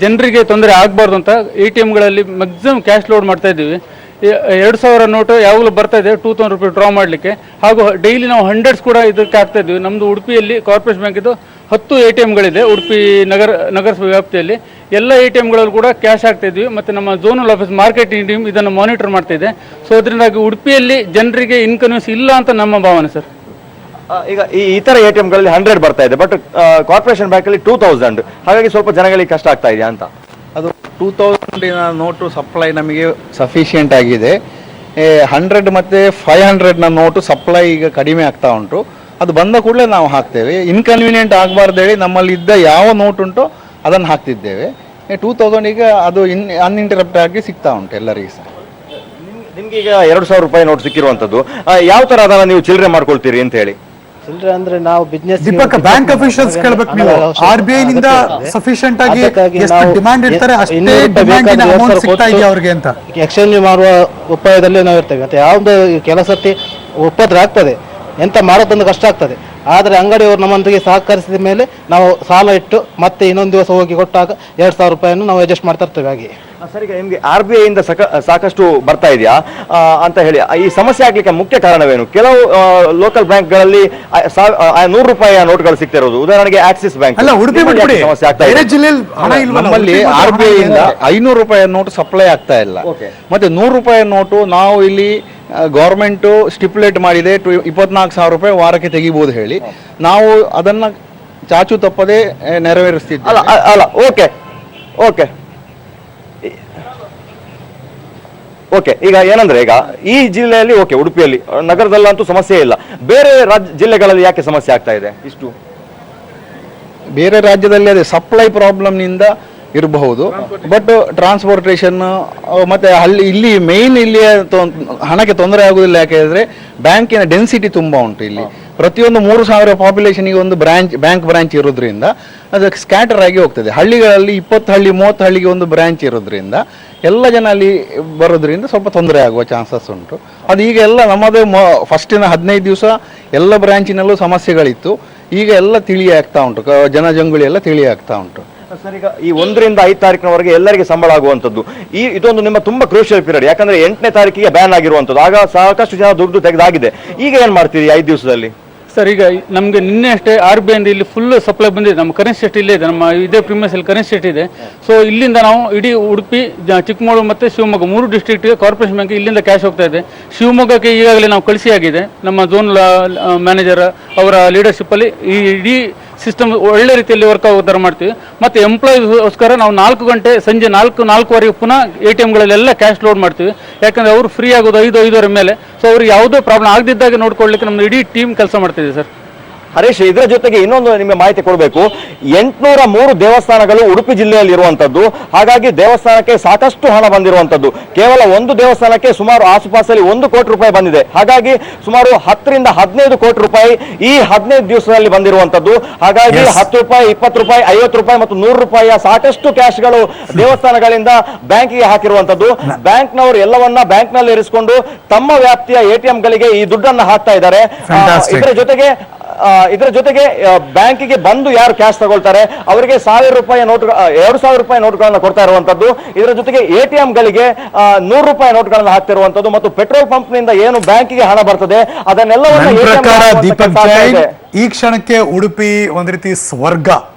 ಜನರಿಗೆ ತೊಂದರೆ ಆಗಬಾರ್ದು ಅಂತ ATMಗಳಲ್ಲಿ ಮ್ಯಾಕ್ಸಿಮಮ್ ಕ್ಯಾಶ್ ಲೋಡ್ ಮಾಡ್ತಾ ಇದ್ದೀವಿ. 2,000 ನೋಟು ಯಾವಾಗಲೂ ಬರ್ತಾ ಇದೆ 2,000 ರೂಪಾಯಿ ಡ್ರಾ ಮಾಡಲಿಕ್ಕೆ. ಹಾಗೂ ಡೈಲಿ ನಾವು 100s ಕೂಡ ಇದಕ್ಕೆ ಹಾಕ್ತಾ ಇದ್ದೀವಿ. ನಮ್ಮದು ಉಡುಪಿಯಲ್ಲಿ ಕಾರ್ಪೊರೇಷನ್ ಬ್ಯಾಂಕ್ ಇದು 10 ATMಗಳಿದೆ. ಉಡುಪಿ ನಗರಸಭೆ ವ್ಯಾಪ್ತಿಯಲ್ಲಿ ಎಲ್ಲ ATMಗಳಲ್ಲೂ ಕೂಡ ಕ್ಯಾಶ್ ಆಗ್ತಾ ಇದ್ವಿ. ಮತ್ತು ನಮ್ಮ ಝೋನಲ್ ಆಫೀಸ್ ಮಾರ್ಕೆಟಿಂಗ್ ಟೀಮ್ ಇದನ್ನು ಮಾನಿಟರ್ ಮಾಡ್ತಾ ಇದೆ. ಸೊ ಅದರಿಂದಾಗಿ ಉಡುಪಿಯಲ್ಲಿ ಜನರಿಗೆ ಇನ್ಕನ್ವೀನಿಯನ್ಸ್ ಇಲ್ಲ ಅಂತ ನಮ್ಮ ಭಾವನೆ ಸರ್. ಈಗ ಈ ಇತರ ATMಗಳಲ್ಲಿ 100 ಬರ್ತಾ ಇದೆ, ಬಟ್ ಕಾರ್ಪೊರೇಷನ್ ಬ್ಯಾಂಕಲ್ಲಿ 2,000. ಹಾಗಾಗಿ ಸ್ವಲ್ಪ ಜನಗಳಿಗೆ ಕಷ್ಟ ಆಗ್ತಾ ಇದೆಯಾ ಅಂತ? ಅದು 2,000 ನೋಟು ಸಪ್ಲೈ ನಮಗೆ ಸಫಿಷಿಯೆಂಟ್ ಆಗಿದೆ. 100 ಮತ್ತು 500ನ ನೋಟು ಸಪ್ಲೈ ಈಗ ಕಡಿಮೆ ಆಗ್ತಾ ಉಂಟು. ಅದು ಬಂದ ಕೂಡಲೇ ನಾವು ಹಾಕ್ತೇವೆ. ಇನ್ಕನ್ವೀನಿಯೆಂಟ್ ಆಗಬಾರ್ದು ಹೇಳಿ ನಮ್ಮಲ್ಲಿ ಇದ್ದ ಯಾವ ನೋಟ್ ಉಂಟೋ ಅದನ್ನು ಹಾಕ್ತಿದ್ದೇವೆ. 2,000 ಈಗ ಅದು ಅನ್ಇಂಟರಪ್ಟ್ ಆಗಿ ಸಿಗ್ತಾ ಉಂಟು ಎಲ್ಲರಿಗೆ ಸರ್. ನಿಮ್ಗೆ ಈಗ 2,000 ರೂಪಾಯಿ ನೋಟ್ ಸಿಕ್ಕಿರುವಂಥದ್ದು, ಯಾವ ಥರ ಅದನ್ನು ನೀವು ಚಿಲ್ಲರೆ ಮಾಡ್ಕೊಳ್ತೀರಿ ಅಂತ ಹೇಳಿ? ಚಿಲ್ಲರೆ ಅಂದ್ರೆ ನಾವು ಬಿಸ್ನೆಸ್ ದೀಪಕ್, ಬ್ಯಾಂಕ್ ಅಫಿಷಿಯಲ್ಸ್ ಕೇಳಬೇಕು ನೀವು. RBI ನಿಂದ ಸಫಿಷಿಯೆಂಟ್ ಆಗಿ ಎಷ್ಟು ಡಿಮಾಂಡ್ ಇರ್ತಾರೆ ಅಷ್ಟೇ ಡಿಮಾಂಡಿನ ಅಮೌಂಟ್ ಸಿಗ್ತಾ ಇದೆ ಅವರಿಗೆ ಅಂತ ಎಕ್ಸ್ಚೇಂಜ್ ಮಾಡುವ ಉಪಾಯದಲ್ಲಿ ನಾವು ಇರ್ತೇವೆ. ಮತ್ತೆ ಯಾವ್ದು ಕೆಲಸಕ್ಕೆ ಉಪದ್ರ ಆಗ್ತದೆ, ಎಂತ ಮಾಡೋದಂದ್ರೆ ಕಷ್ಟ ಆಗ್ತದೆ. ಆದರೆ ಅಂಗಡಿಯವರು ನಮ್ಮೊಂದಿಗೆ ಸಹಕರಿಸಿದ ಮೇಲೆ ನಾವು ಸಾಲ ಇಟ್ಟು ಮತ್ತೆ ಇನ್ನೊಂದು ದಿವಸ ಹೋಗಿ ಕೊಟ್ಟಾಗ 2,000 ರೂಪಾಯಿಯನ್ನು ನಾವು ಅಡ್ಜಸ್ಟ್ ಮಾಡ್ತಾ ಇರ್ತೇವೆ. ಹಾಗೆ ಸರ್, ಈಗ ನಿಮಗೆ RBI ಇಂದ ಸಾಕಷ್ಟು ಬರ್ತಾ ಇದೆಯಾ ಅಂತ ಹೇಳಿ, ಈ ಸಮಸ್ಯೆ ಆಗ್ಲಿಕ್ಕೆ ಮುಖ್ಯ ಕಾರಣವೇನು? ಕೆಲವು ಲೋಕಲ್ ಬ್ಯಾಂಕ್ಗಳಲ್ಲಿ 100 ರೂಪಾಯಿಯ ನೋಟ್ಗಳು ಸಿಗ್ತಿರೋದು, ಉದಾಹರಣೆಗೆ ಆಕ್ಸಿಸ್ ಬ್ಯಾಂಕ್. ಸಮಸ್ಯೆ ಆಗ್ತಾ ಇದೆ. ನಮ್ಮಲ್ಲಿ RBI ಇಂದ 500 ರೂಪಾಯಿಯ ನೋಟು ಸಪ್ಲೈ ಆಗ್ತಾ ಇಲ್ಲ. ಮತ್ತೆ 100 ರೂಪಾಯಿಯ ನೋಟು ನಾವು ಇಲ್ಲಿ ಗೌರ್ಮೆಂಟ್ ಸ್ಟಿಪ್ಯುಲೇಟ್ ಮಾಡಿದೆ 24,000 ರೂಪಾಯಿ ವಾರಕ್ಕೆ ತೆಗಿಬಹುದು ಹೇಳಿ ನಾವು ಅದನ್ನ ಚಾಚು ತಪ್ಪದೆ ನೆರವೇರಿಸ್ತಿದ್ದೇವೆ. ಅಲ್ಲ ಓಕೆ ಓಕೆ ಓಕೆ ಈಗ ಏನಂದ್ರೆ, ಈಗ ಈ ಜಿಲ್ಲೆಯಲ್ಲಿ ಓಕೆ, ಉಡುಪಿಯಲ್ಲಿ ನಗರದಲ್ಲಂತೂ ಸಮಸ್ಯೆ ಇಲ್ಲ, ಬೇರೆ ಜಿಲ್ಲೆಗಳಲ್ಲಿ ಯಾಕೆ ಸಮಸ್ಯೆ ಆಗ್ತಾ ಇದೆ ಇಷ್ಟು? ಬೇರೆ ರಾಜ್ಯದಲ್ಲಿ ಅದೇ ಸಪ್ಲೈ ಪ್ರಾಬ್ಲಮ್ನಿಂದ ಇರಬಹುದು, ಬಟ್ ಟ್ರಾನ್ಸ್ಪೋರ್ಟೇಷನ್ ಮತ್ತೆ ಇಲ್ಲಿ ಮೇನ್ ಇಲ್ಲಿ ಹಣಕ್ಕೆ ತೊಂದರೆ ಆಗುದಿಲ್ಲ. ಯಾಕೆಂದ್ರೆ ಬ್ಯಾಂಕಿನ ಡೆನ್ಸಿಟಿ ತುಂಬಾ ಉಂಟು ಇಲ್ಲಿ. ಪ್ರತಿಯೊಂದು 3,000 ಪಾಪ್ಯುಲೇಷನ್ಗೆ ಒಂದು ಬ್ಯಾಂಕ್ ಬ್ರಾಂಚ್ ಇರೋದ್ರಿಂದ ಅದಕ್ಕೆ ಸ್ಕ್ಯಾಟರ್ ಆಗಿ ಹೋಗ್ತದೆ. ಹಳ್ಳಿಗಳಲ್ಲಿ 20 ಹಳ್ಳಿ 30 ಹಳ್ಳಿಗೆ ಒಂದು ಬ್ರಾಂಚ್ ಇರೋದ್ರಿಂದ ಎಲ್ಲ ಜನ ಅಲ್ಲಿ ಬರೋದ್ರಿಂದ ಸ್ವಲ್ಪ ತೊಂದರೆ ಆಗುವ ಚಾನ್ಸಸ್ ಉಂಟು. ಅದು ಈಗ ಎಲ್ಲ ನಮ್ಮದೇ ಫಸ್ಟಿನ 15 ದಿವಸ ಎಲ್ಲ ಬ್ರಾಂಚಿನಲ್ಲೂ ಸಮಸ್ಯೆಗಳಿತ್ತು. ಈಗ ಎಲ್ಲ ತಿಳಿ ಆಗ್ತಾ ಉಂಟು, ಜನಜಂಗುಳಿ ಎಲ್ಲ ತಿಳಿ ಆಗ್ತಾ ಉಂಟು. ಸರ್, ಈಗ ಈ 1 ರಿಂದ 5 ತಾರೀಕಿನವರೆಗೆ ಎಲ್ಲರಿಗೆ ಸಂಬಳ ಆಗುವಂಥದ್ದು, ಇದೊಂದು ನಿಮ್ಮ ತುಂಬಾ ಕ್ರೂಷಿಯಲ್ ಪೀರಿಯಡ್. ಯಾಕಂದ್ರೆ 8ನೇ ತಾರೀಕಿಗೆ ಬ್ಯಾನ್ ಆಗಿರುವಂಥದ್ದು, ಆಗ ಸಾಕಷ್ಟು ಜನ ದುಡ್ಡು ತೆಗೆದಾಗಿದೆ. ಈಗ ಏನ್ ಮಾಡ್ತೀರಿ 5 ದಿವಸದಲ್ಲಿ? ಸರ್, ಈಗ ನಮಗೆ ನಿನ್ನೆ ಅಷ್ಟೇ RBI ಇಂದ ಇಲ್ಲಿ ಫುಲ್ ಸಪ್ಲೈ ಬಂದಿದೆ. ನಮ್ಮ ಕರೆನ್ಸಿ ಸ್ಟೇಟ್ ಇಲ್ಲೇ ಇದೆ, ನಮ್ಮ ಇದೇ ಪ್ರೀಮಿಯಸ್ ಅಲ್ಲಿ ಕರೆನ್ಸಿ ಸ್ಟೇಟ್ ಇದೆ. ಸೊ ಇಲ್ಲಿಂದ ನಾವು ಇಡೀ ಉಡುಪಿ, ಚಿಕ್ಕಮಗಳೂರು ಮತ್ತೆ ಶಿವಮೊಗ್ಗ 3 ಡಿಸ್ಟ್ರಿಕ್ಟ್ಗೆ ಕಾರ್ಪೊರೇಷನ್ ಬ್ಯಾಂಕ್ ಇಲ್ಲಿಂದ ಕ್ಯಾಶ್ ಹೋಗ್ತಾ ಇದೆ. ಶಿವಮೊಗ್ಗಕ್ಕೆ ಈಗಾಗಲೇ ನಾವು ಕಳಿಸಿ ಆಗಿದೆ. ನಮ್ಮ ಝೋನ್ ಮ್ಯಾನೇಜರ್ ಅವರ ಲೀಡರ್ಶಿಪ್ ಅಲ್ಲಿ ಈ ಇಡೀ ಸಿಸ್ಟಮ್ ಒಳ್ಳೆ ರೀತಿಯಲ್ಲಿ ವರ್ಕ್ ಆಗೋ ಥರ ಮಾಡ್ತೀವಿ. ಮತ್ತು ಎಂಪ್ಲಾಯೀಸ್ಗೋಸ್ಕರ ನಾವು 4 ಗಂಟೆ ಸಂಜೆ 4-4:15 ಪುನಃ ATMಗಳಲ್ಲೆಲ್ಲ ಕ್ಯಾಶ್ ಲೋಡ್ ಮಾಡ್ತೀವಿ. ಯಾಕಂದರೆ ಅವರು ಫ್ರೀ ಆಗೋದು 5-5:30 ಮೇಲೆ. ಸೊ ಅವ್ರಿಗೆ ಯಾವುದೇ ಪ್ರಾಬ್ಲಮ್ ಆಗದಿದ್ದಾಗ ನೋಡ್ಕೊಳ್ಳಿಕ್ಕೆ ನಮ್ಮ ಇಡೀ ಟೀಮ್ ಕೆಲಸ ಮಾಡ್ತಿದೆ ಸರ್. ಹರೀಶ್, ಇದರ ಜೊತೆಗೆ ಇನ್ನೊಂದು ನಿಮಗೆ ಮಾಹಿತಿ ಕೊಡಬೇಕು. 803 ದೇವಸ್ಥಾನಗಳು ಉಡುಪಿ ಜಿಲ್ಲೆಯಲ್ಲಿ ಇರುವಂತದ್ದು. ಹಾಗಾಗಿ ದೇವಸ್ಥಾನಕ್ಕೆ ಸಾಕಷ್ಟು ಹಣ ಬಂದಿರುವಂತದ್ದು. ಕೇವಲ ಒಂದು ದೇವಸ್ಥಾನಕ್ಕೆ ಸುಮಾರು ಆಸುಪಾಸಲ್ಲಿ 1 ಕೋಟಿ ರೂಪಾಯಿ ಬಂದಿದೆ. ಹಾಗಾಗಿ ಸುಮಾರು 10 ರಿಂದ 15 ಕೋಟಿ ರೂಪಾಯಿ ಈ 15 ದಿವಸದಲ್ಲಿ ಬಂದಿರುವಂತದ್ದು. ಹಾಗಾಗಿ 10 ರೂಪಾಯಿ, 20 ರೂಪಾಯಿ, 50 ರೂಪಾಯಿ ಮತ್ತು 100 ರೂಪಾಯಿಯ ಸಾಕಷ್ಟು ಕ್ಯಾಶ್ಗಳು ದೇವಸ್ಥಾನಗಳಿಂದ ಬ್ಯಾಂಕಿಗೆ ಹಾಕಿರುವಂತದ್ದು. ಬ್ಯಾಂಕ್ನವರು ಎಲ್ಲವನ್ನ ಬ್ಯಾಂಕ್ನಲ್ಲಿ ಇರಿಸಿಕೊಂಡು ತಮ್ಮ ವ್ಯಾಪ್ತಿಯ ATMಗಳಿಗೆ ಈ ದುಡ್ಡನ್ನು ಹಾಕ್ತಾ ಇದ್ದಾರೆ. ಇದರ ಜೊತೆಗೆ ಬ್ಯಾಂಕಿಗೆ ಬಂದು ಯಾರು ಕ್ಯಾಶ್ ತಗೊಳ್ತಾರೆ ಅವರಿಗೆ 1,000 ರೂಪಾಯಿ ನೋಟ್, 2,000 ರೂಪಾಯಿ ನೋಟ್ಗಳನ್ನು ಕೊಡ್ತಾ ಇರುವಂತದ್ದು. ಇದರ ಜೊತೆಗೆ ATMಗಳಿಗೆ 100 ರೂಪಾಯಿ ನೋಟ್ಗಳನ್ನು ಹಾಕ್ತಿರುವಂತದ್ದು. ಮತ್ತು ಪೆಟ್ರೋಲ್ ಪಂಪ್ ನಿಂದ ಏನು ಬ್ಯಾಂಕಿಗೆ ಹಣ ಬರ್ತದೆ ಅದನ್ನೆಲ್ಲವನ್ನ ದೀಪಕ್ ಜೈನ್, ಈ ಕ್ಷಣಕ್ಕೆ ಉಡುಪಿ ಒಂದ್ ರೀತಿ ಸ್ವರ್ಗ.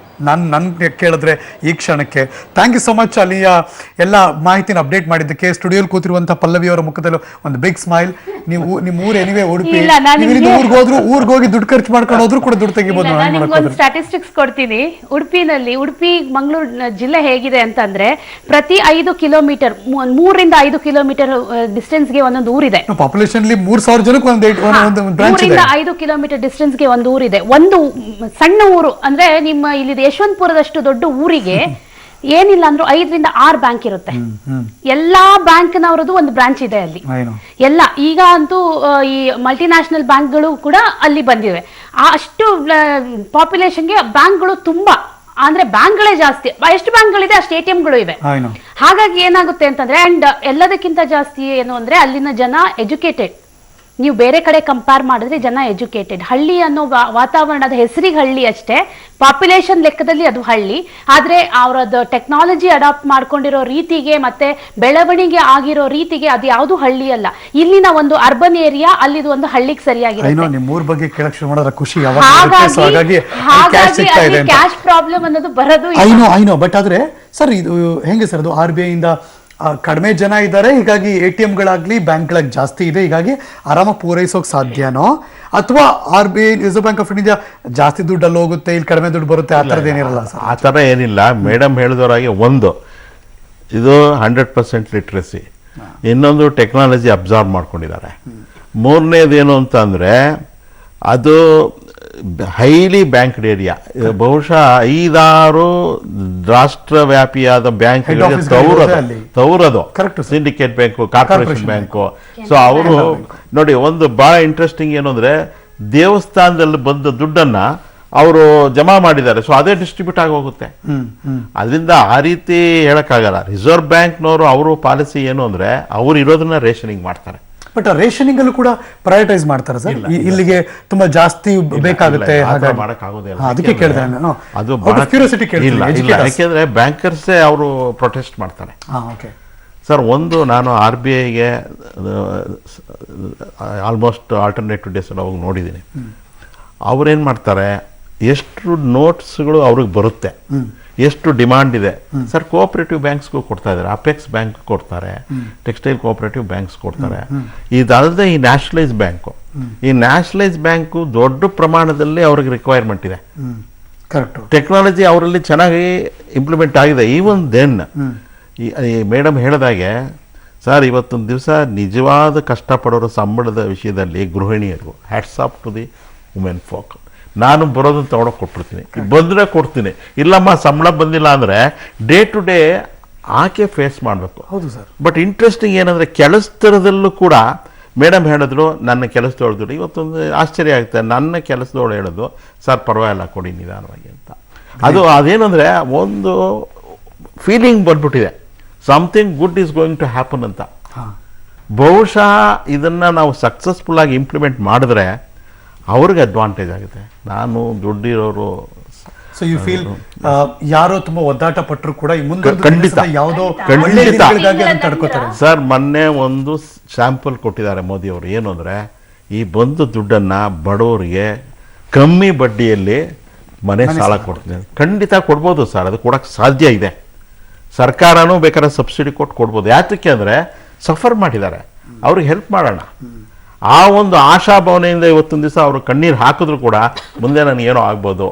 ನನ್ ಕೇಳಿದ್ರೆ ಈ ಕ್ಷಣಕ್ಕೆ ಥ್ಯಾಂಕ್ ಯು ಸೋ ಮಚ್. ಅಲ್ಲಿಯ ಎಲ್ಲ ಮಾಹಿತಿನ ಅಪ್ಡೇಟ್ ಮಾಡಿದ್ದಕ್ಕೆ. ಸ್ಟುಡಿಯೋಲ್ ಕೂತಿರುವಂತ ಪಲ್ಲವಿ ಅವರ ಮುಖದಲ್ಲಿ ಒಂದು ಬಿಗ್ ಸ್ಮೈಲ್. ನಿಮ್ಮ ಊರು ಎನಿವೇ ಉಡುಪಿ, ಊರಿಗೆ ಹೋಗಿ ದುಡ್ಡು ಖರ್ಚು ಮಾಡ್ಕೊಂಡು ಹೋದ್ರು ಕೂಡ ದುಡ್ಡು ತೆಗಿಬಹುದು. ಒಂದು ಸ್ಟಾಟಿಸ್ಟಿಕ್ಸ್ ಕೊಡ್ತೀನಿ. ಉಡುಪಿ ಮಂಗಳೂರು ಜಿಲ್ಲೆ ಹೇಗಿದೆ ಅಂತಂದ್ರೆ ಪ್ರತಿ 5 ಕಿಲೋಮೀಟರ್ 3 ರಿಂದ 5 ಕಿಲೋಮೀಟರ್ ಡಿಸ್ಟೆನ್ಸ್ಗೆ ಒಂದೊಂದು ಊರಿದೆ. ಪಾಪ್ಯುಲೇಷನ್ 3,000 ಜನಕ್ಕೆ ಒಂದು ಬ್ರಾಂಚ್ ಇದೆ. 5 ಕಿಲೋಮೀಟರ್ ಡಿಸ್ಟೆನ್ಸ್ಗೆ ಒಂದು ಊರಿದೆ. ಒಂದು ಸಣ್ಣ ಊರು ಅಂದ್ರೆ ನಿಮ್ಮ ಇಲ್ಲಿ ಯಶವಂತಪುರದಷ್ಟು ದೊಡ್ಡ ಊರಿಗೆ ಏನಿಲ್ಲ ಅಂದ್ರೂ 5 ರಿಂದ 6 ಬ್ಯಾಂಕ್ ಇರುತ್ತೆ. ಎಲ್ಲಾ ಬ್ಯಾಂಕ್ನವರದು ಒಂದು ಬ್ರಾಂಚ್ ಇದೆ ಅಲ್ಲಿ ಎಲ್ಲ. ಈಗ ಅಂತೂ ಈ ಮಲ್ಟಿನ್ಯಾಷನಲ್ ಬ್ಯಾಂಕ್ಗಳು ಕೂಡ ಅಲ್ಲಿ ಬಂದಿವೆ. ಅಷ್ಟು ಪಾಪ್ಯುಲೇಷನ್ಗೆ ಬ್ಯಾಂಕ್ಗಳು ತುಂಬಾ ಅಂದ್ರೆ ಬ್ಯಾಂಕ್ಗಳೇ ಜಾಸ್ತಿ. ಎಷ್ಟು ಬ್ಯಾಂಕ್ಗಳಿದೆ ಅಷ್ಟು ATMಗಳು ಇವೆ. ಹಾಗಾಗಿ ಏನಾಗುತ್ತೆ ಅಂತಂದ್ರೆ, ಅಂಡ್ ಎಲ್ಲದಕ್ಕಿಂತ ಜಾಸ್ತಿ ಏನು ಅಂದ್ರೆ ಅಲ್ಲಿನ ಜನ ಎಜುಕೇಟೆಡ್. ನೀವು ಬೇರೆ ಕಡೆ ಕಂಪೇರ್ ಮಾಡಿದ್ರೆ ಜನ ಎಜುಕೇಟೆಡ್. ಹಳ್ಳಿ ಅನ್ನೋ ವಾತಾವರಣದ ಹೆಸರಿಗೆ ಹಳ್ಳಿ ಅಷ್ಟೇ, ಪಾಪ್ಯುಲೇಷನ್ ಲೆಕ್ಕದಲ್ಲಿ ಅದು ಹಳ್ಳಿ. ಆದ್ರೆ ಅವರದ್ದು ಟೆಕ್ನಾಲಜಿ ಅಡಾಪ್ಟ್ ಮಾಡ್ಕೊಂಡಿರೋ ರೀತಿಗೆ ಮತ್ತೆ ಬೆಳವಣಿಗೆ ಆಗಿರೋ ರೀತಿಗೆ ಅದು ಯಾವುದು ಹಳ್ಳಿ ಅಲ್ಲ. ಇಲ್ಲಿನ ಒಂದು ಅರ್ಬನ್ ಏರಿಯಾ, ಅಲ್ಲಿದು ಒಂದು ಹಳ್ಳಿಗೆ ಸರಿಯಾಗಿದೆ. ಹಾಗಾಗಿ ಕ್ಯಾಶ್ ಪ್ರಾಬ್ಲಮ್ ಅನ್ನೋದು ಬರೋದು. ಬಟ್ ಆದ್ರೆ ಸರ್, ಇದು ಹೆಂಗೆ ಸರ್, ಅದು RBI ಇಂದ ಕಡಿಮೆ ಜನ ಇದ್ದಾರೆ, ಹೀಗಾಗಿ ATMಗಳಾಗ್ಲಿ ಬ್ಯಾಂಕ್ಗಳಾಗಿ ಜಾಸ್ತಿ ಇದೆ, ಹೀಗಾಗಿ ಆರಾಮಾಗಿ ಪೂರೈಸೋಕೆ ಸಾಧ್ಯನೋ, ಅಥವಾ RBI reserve bank of India ಜಾಸ್ತಿ ದುಡ್ಡು ಅಲ್ಲಿ ಹೋಗುತ್ತೆ, ಇಲ್ಲಿ ಕಡಿಮೆ ದುಡ್ಡು ಬರುತ್ತೆ, ಆ ಥರದ್ದು ಏನಿರಲ್ಲ ಸರ್? ಆ ಥರ ಏನಿಲ್ಲ. ಮೇಡಮ್ ಹೇಳಿದವರಾಗಿ ಒಂದು ಇದು 100% ಲಿಟ್ರಸಿ, ಇನ್ನೊಂದು ಟೆಕ್ನಾಲಜಿ ಅಬ್ಸಾರ್ವ್ ಮಾಡ್ಕೊಂಡಿದ್ದಾರೆ. ಮೂರನೇದೇನು ಅಂತ ಅಂದರೆ ಅದು ಹೈಲಿ ಬ್ಯಾಂಕ್ಡ್ ಏರಿಯಾ. ಬಹುಶಃ 5-6 ರಾಷ್ಟ್ರವ್ಯಾಪಿಯಾದ ಬ್ಯಾಂಕ್ಗಳಿಗೆ ತವರದು Syndicate Bank, Corporation Bank. So ಅವರು ನೋಡಿ, ಒಂದು ಬಹಳ ಇಂಟ್ರೆಸ್ಟಿಂಗ್ ಏನು ಅಂದ್ರೆ, ದೇವಸ್ಥಾನದಲ್ಲಿ ಬಂದ ದುಡ್ಡನ್ನ ಅವರು ಜಮಾ ಮಾಡಿದ್ದಾರೆ. ಸೊ ಅದೇ ಡಿಸ್ಟ್ರಿಬ್ಯೂಟ್ ಆಗಿ ಹೋಗುತ್ತೆ. ಅದರಿಂದ ಆ ರೀತಿ ಹೇಳಕ್ಕಾಗಲ್ಲ. ರಿಸರ್ವ್ ಬ್ಯಾಂಕ್ನವರು ಅವರು ಪಾಲಿಸಿ ಏನು ಅಂದ್ರೆ, ಅವ್ರು ಇರೋದನ್ನ ರೇಷನಿಂಗ್ ಮಾಡ್ತಾರೆ. ಬಟ್ ರೇಷನಿಂಗ್ ಅಲ್ಲೂ ಕೂಡ ಪ್ರಯಾರಿಟೈಸ್ ಮಾಡ್ತಾರೆ ಸರ್. ಇಲ್ಲಿಗೆ ತುಂಬಾ ಜಾಸ್ತಿ ಬೇಕಾಗುತ್ತೆ ಹಾಗಾಗಿ ಅದಕ್ಕೆ ಕೇಳಿದೆ ನಾನು. ಅದು ಕ್ಯೂರಿಯಾಸಿಟಿ ಇಲ್ಲ, ಯಾಕೆಂದ್ರೆ ಬ್ಯಾಂಕರ್ಸೇ ಅವರು ಪ್ರೊಟೆಸ್ಟ್ ಮಾಡ್ತಾರೆ. ಸರ್, ಒಂದು ನಾನು RBIಗೆ ಆಲ್ಮೋಸ್ಟ್ ಆಲ್ಟರ್ನೇಟಿವ್ ಡೇಸ್ ಹೋಗಿ ನೋಡಿದ್ದೀನಿ. ಅವ್ರೇನು ಮಾಡ್ತಾರೆ, ಎಷ್ಟು ನೋಟ್ಸ್ಗಳು ಅವ್ರಿಗೆ ಬರುತ್ತೆ, ಎಷ್ಟು ಡಿಮಾಂಡ್ ಇದೆ ಸರ್, ಕೋಆಪರೇಟಿವ್ ಬ್ಯಾಂಕ್ಸ್ಗೂ ಕೊಡ್ತಾ ಇದ್ದಾರೆ, ಅಪೆಕ್ಸ್ ಬ್ಯಾಂಕ್ ಕೊಡ್ತಾರೆ, ಟೆಕ್ಸ್ಟೈಲ್ ಕೋಆಪರೇಟಿವ್ ಬ್ಯಾಂಕ್ಸ್ ಕೊಡ್ತಾರೆ. ಇದಲ್ಲದೆ ಈ ನ್ಯಾಷನಲೈಸ್ ಬ್ಯಾಂಕು, ಈ ನ್ಯಾಷನಲೈಸ್ ಬ್ಯಾಂಕು ದೊಡ್ಡ ಪ್ರಮಾಣದಲ್ಲಿ ಅವ್ರಿಗೆ ರಿಕ್ವೈರ್ಮೆಂಟ್ ಇದೆ. ಟೆಕ್ನಾಲಜಿ ಅವರಲ್ಲಿ ಚೆನ್ನಾಗಿ ಇಂಪ್ಲಿಮೆಂಟ್ ಆಗಿದೆ. ಈವನ್ ದೆನ್ ಈ ಮೇಡಮ್ ಹೇಳಿದಾಗೆ ಸರ್, ಇವತ್ತೊಂದು ದಿವಸ ನಿಜವಾದ ಕಷ್ಟಪಡೋರು ಸಂಬಳದ ವಿಷಯದಲ್ಲಿ ಗೃಹಿಣಿಯರು hats off to the women folk. ನಾನು ಬರೋದನ್ನು ತಗೊಂಡೋಗಿ ಕೊಟ್ಬಿಡ್ತೀನಿ, ಬಂದರೆ ಕೊಡ್ತೀನಿ, ಇಲ್ಲಮ್ಮ ಸಂಬಳ ಬಂದಿಲ್ಲ ಅಂದರೆ ಡೇ ಟು ಡೇ ಆಕೆ ಫೇಸ್ ಮಾಡಬೇಕು. ಹೌದು ಸರ್. ಬಟ್ ಇಂಟ್ರೆಸ್ಟಿಂಗ್ ಏನಂದರೆ ಕೆಲಸದಲ್ಲೂ ಕೂಡ ಮೇಡಮ್ ಹೇಳಿದ್ರು, ನನ್ನ ಕೆಲಸದೊಳದು ಇವತ್ತೊಂದು ಆಶ್ಚರ್ಯ ಆಗುತ್ತೆ, ನನ್ನ ಕೆಲಸದೊಳು ಹೇಳೋದು ಸರ್ ಪರವಾಗಿಲ್ಲ ಕೊಡಿ ನಿಧಾನವಾಗಿ ಅಂತ. ಅದೇನಂದರೆ ಒಂದು ಫೀಲಿಂಗ್ ಬಂದ್ಬಿಟ್ಟಿದೆ, something good is going to happen ಅಂತ. ಬಹುಶಃ ಇದನ್ನು ನಾವು ಸಕ್ಸಸ್ಫುಲ್ ಆಗಿ ಇಂಪ್ಲಿಮೆಂಟ್ ಮಾಡಿದ್ರೆ ಅವ್ರಿಗೆ ಅಡ್ವಾಂಟೇಜ್ ಆಗುತ್ತೆ. ನಾನು ದುಡ್ಡಿರೋರು ಸೊ ಯು ಫೀಲ್ ಯಾರೋ ತುಂಬಾ ಒದ್ದಾಟ ಪಟ್ಟರು ಕೂಡ ಖಂಡಿತ ಯಾವುದೋ ತಡ್ಕೋತಾರೆ ಸರ್. ಮೊನ್ನೆ ಒಂದು ಸ್ಯಾಂಪಲ್ ಕೊಟ್ಟಿದ್ದಾರೆ ಮೋದಿ ಅವರು, ಏನು ಅಂದರೆ ಈ ಬಂದು ದುಡ್ಡನ್ನು ಬಡವರಿಗೆ ಕಮ್ಮಿ ಬಡ್ಡಿಯಲ್ಲಿ ಮನೆ ಸಾಲ ಕೊಡ್ತೀನಿ. ಖಂಡಿತ ಕೊಡ್ಬೋದು ಸರ್, ಅದು ಕೊಡೋಕ್ಕೆ ಸಾಧ್ಯ ಇದೆ. ಸರ್ಕಾರನೂ ಬೇಕಾದ್ರೆ ಸಬ್ಸಿಡಿ ಕೊಡ್ಬೋದು. ಯಾತಕ್ಕೆ ಅಂದರೆ ಸಫರ್ ಮಾಡಿದ್ದಾರೆ, ಅವ್ರಿಗೆ ಹೆಲ್ಪ್ ಮಾಡೋಣ. ಆ ಒಂದು ಆಶಾಭಾವನೆಯಿಂದ ಇವತ್ತೊಂದು ದಿವಸ ಅವರು ಕಣ್ಣೀರು ಹಾಕಿದ್ರು ಕೂಡ ಮುಂದೆ ನನಗೇನೋ ಆಗ್ಬೋದು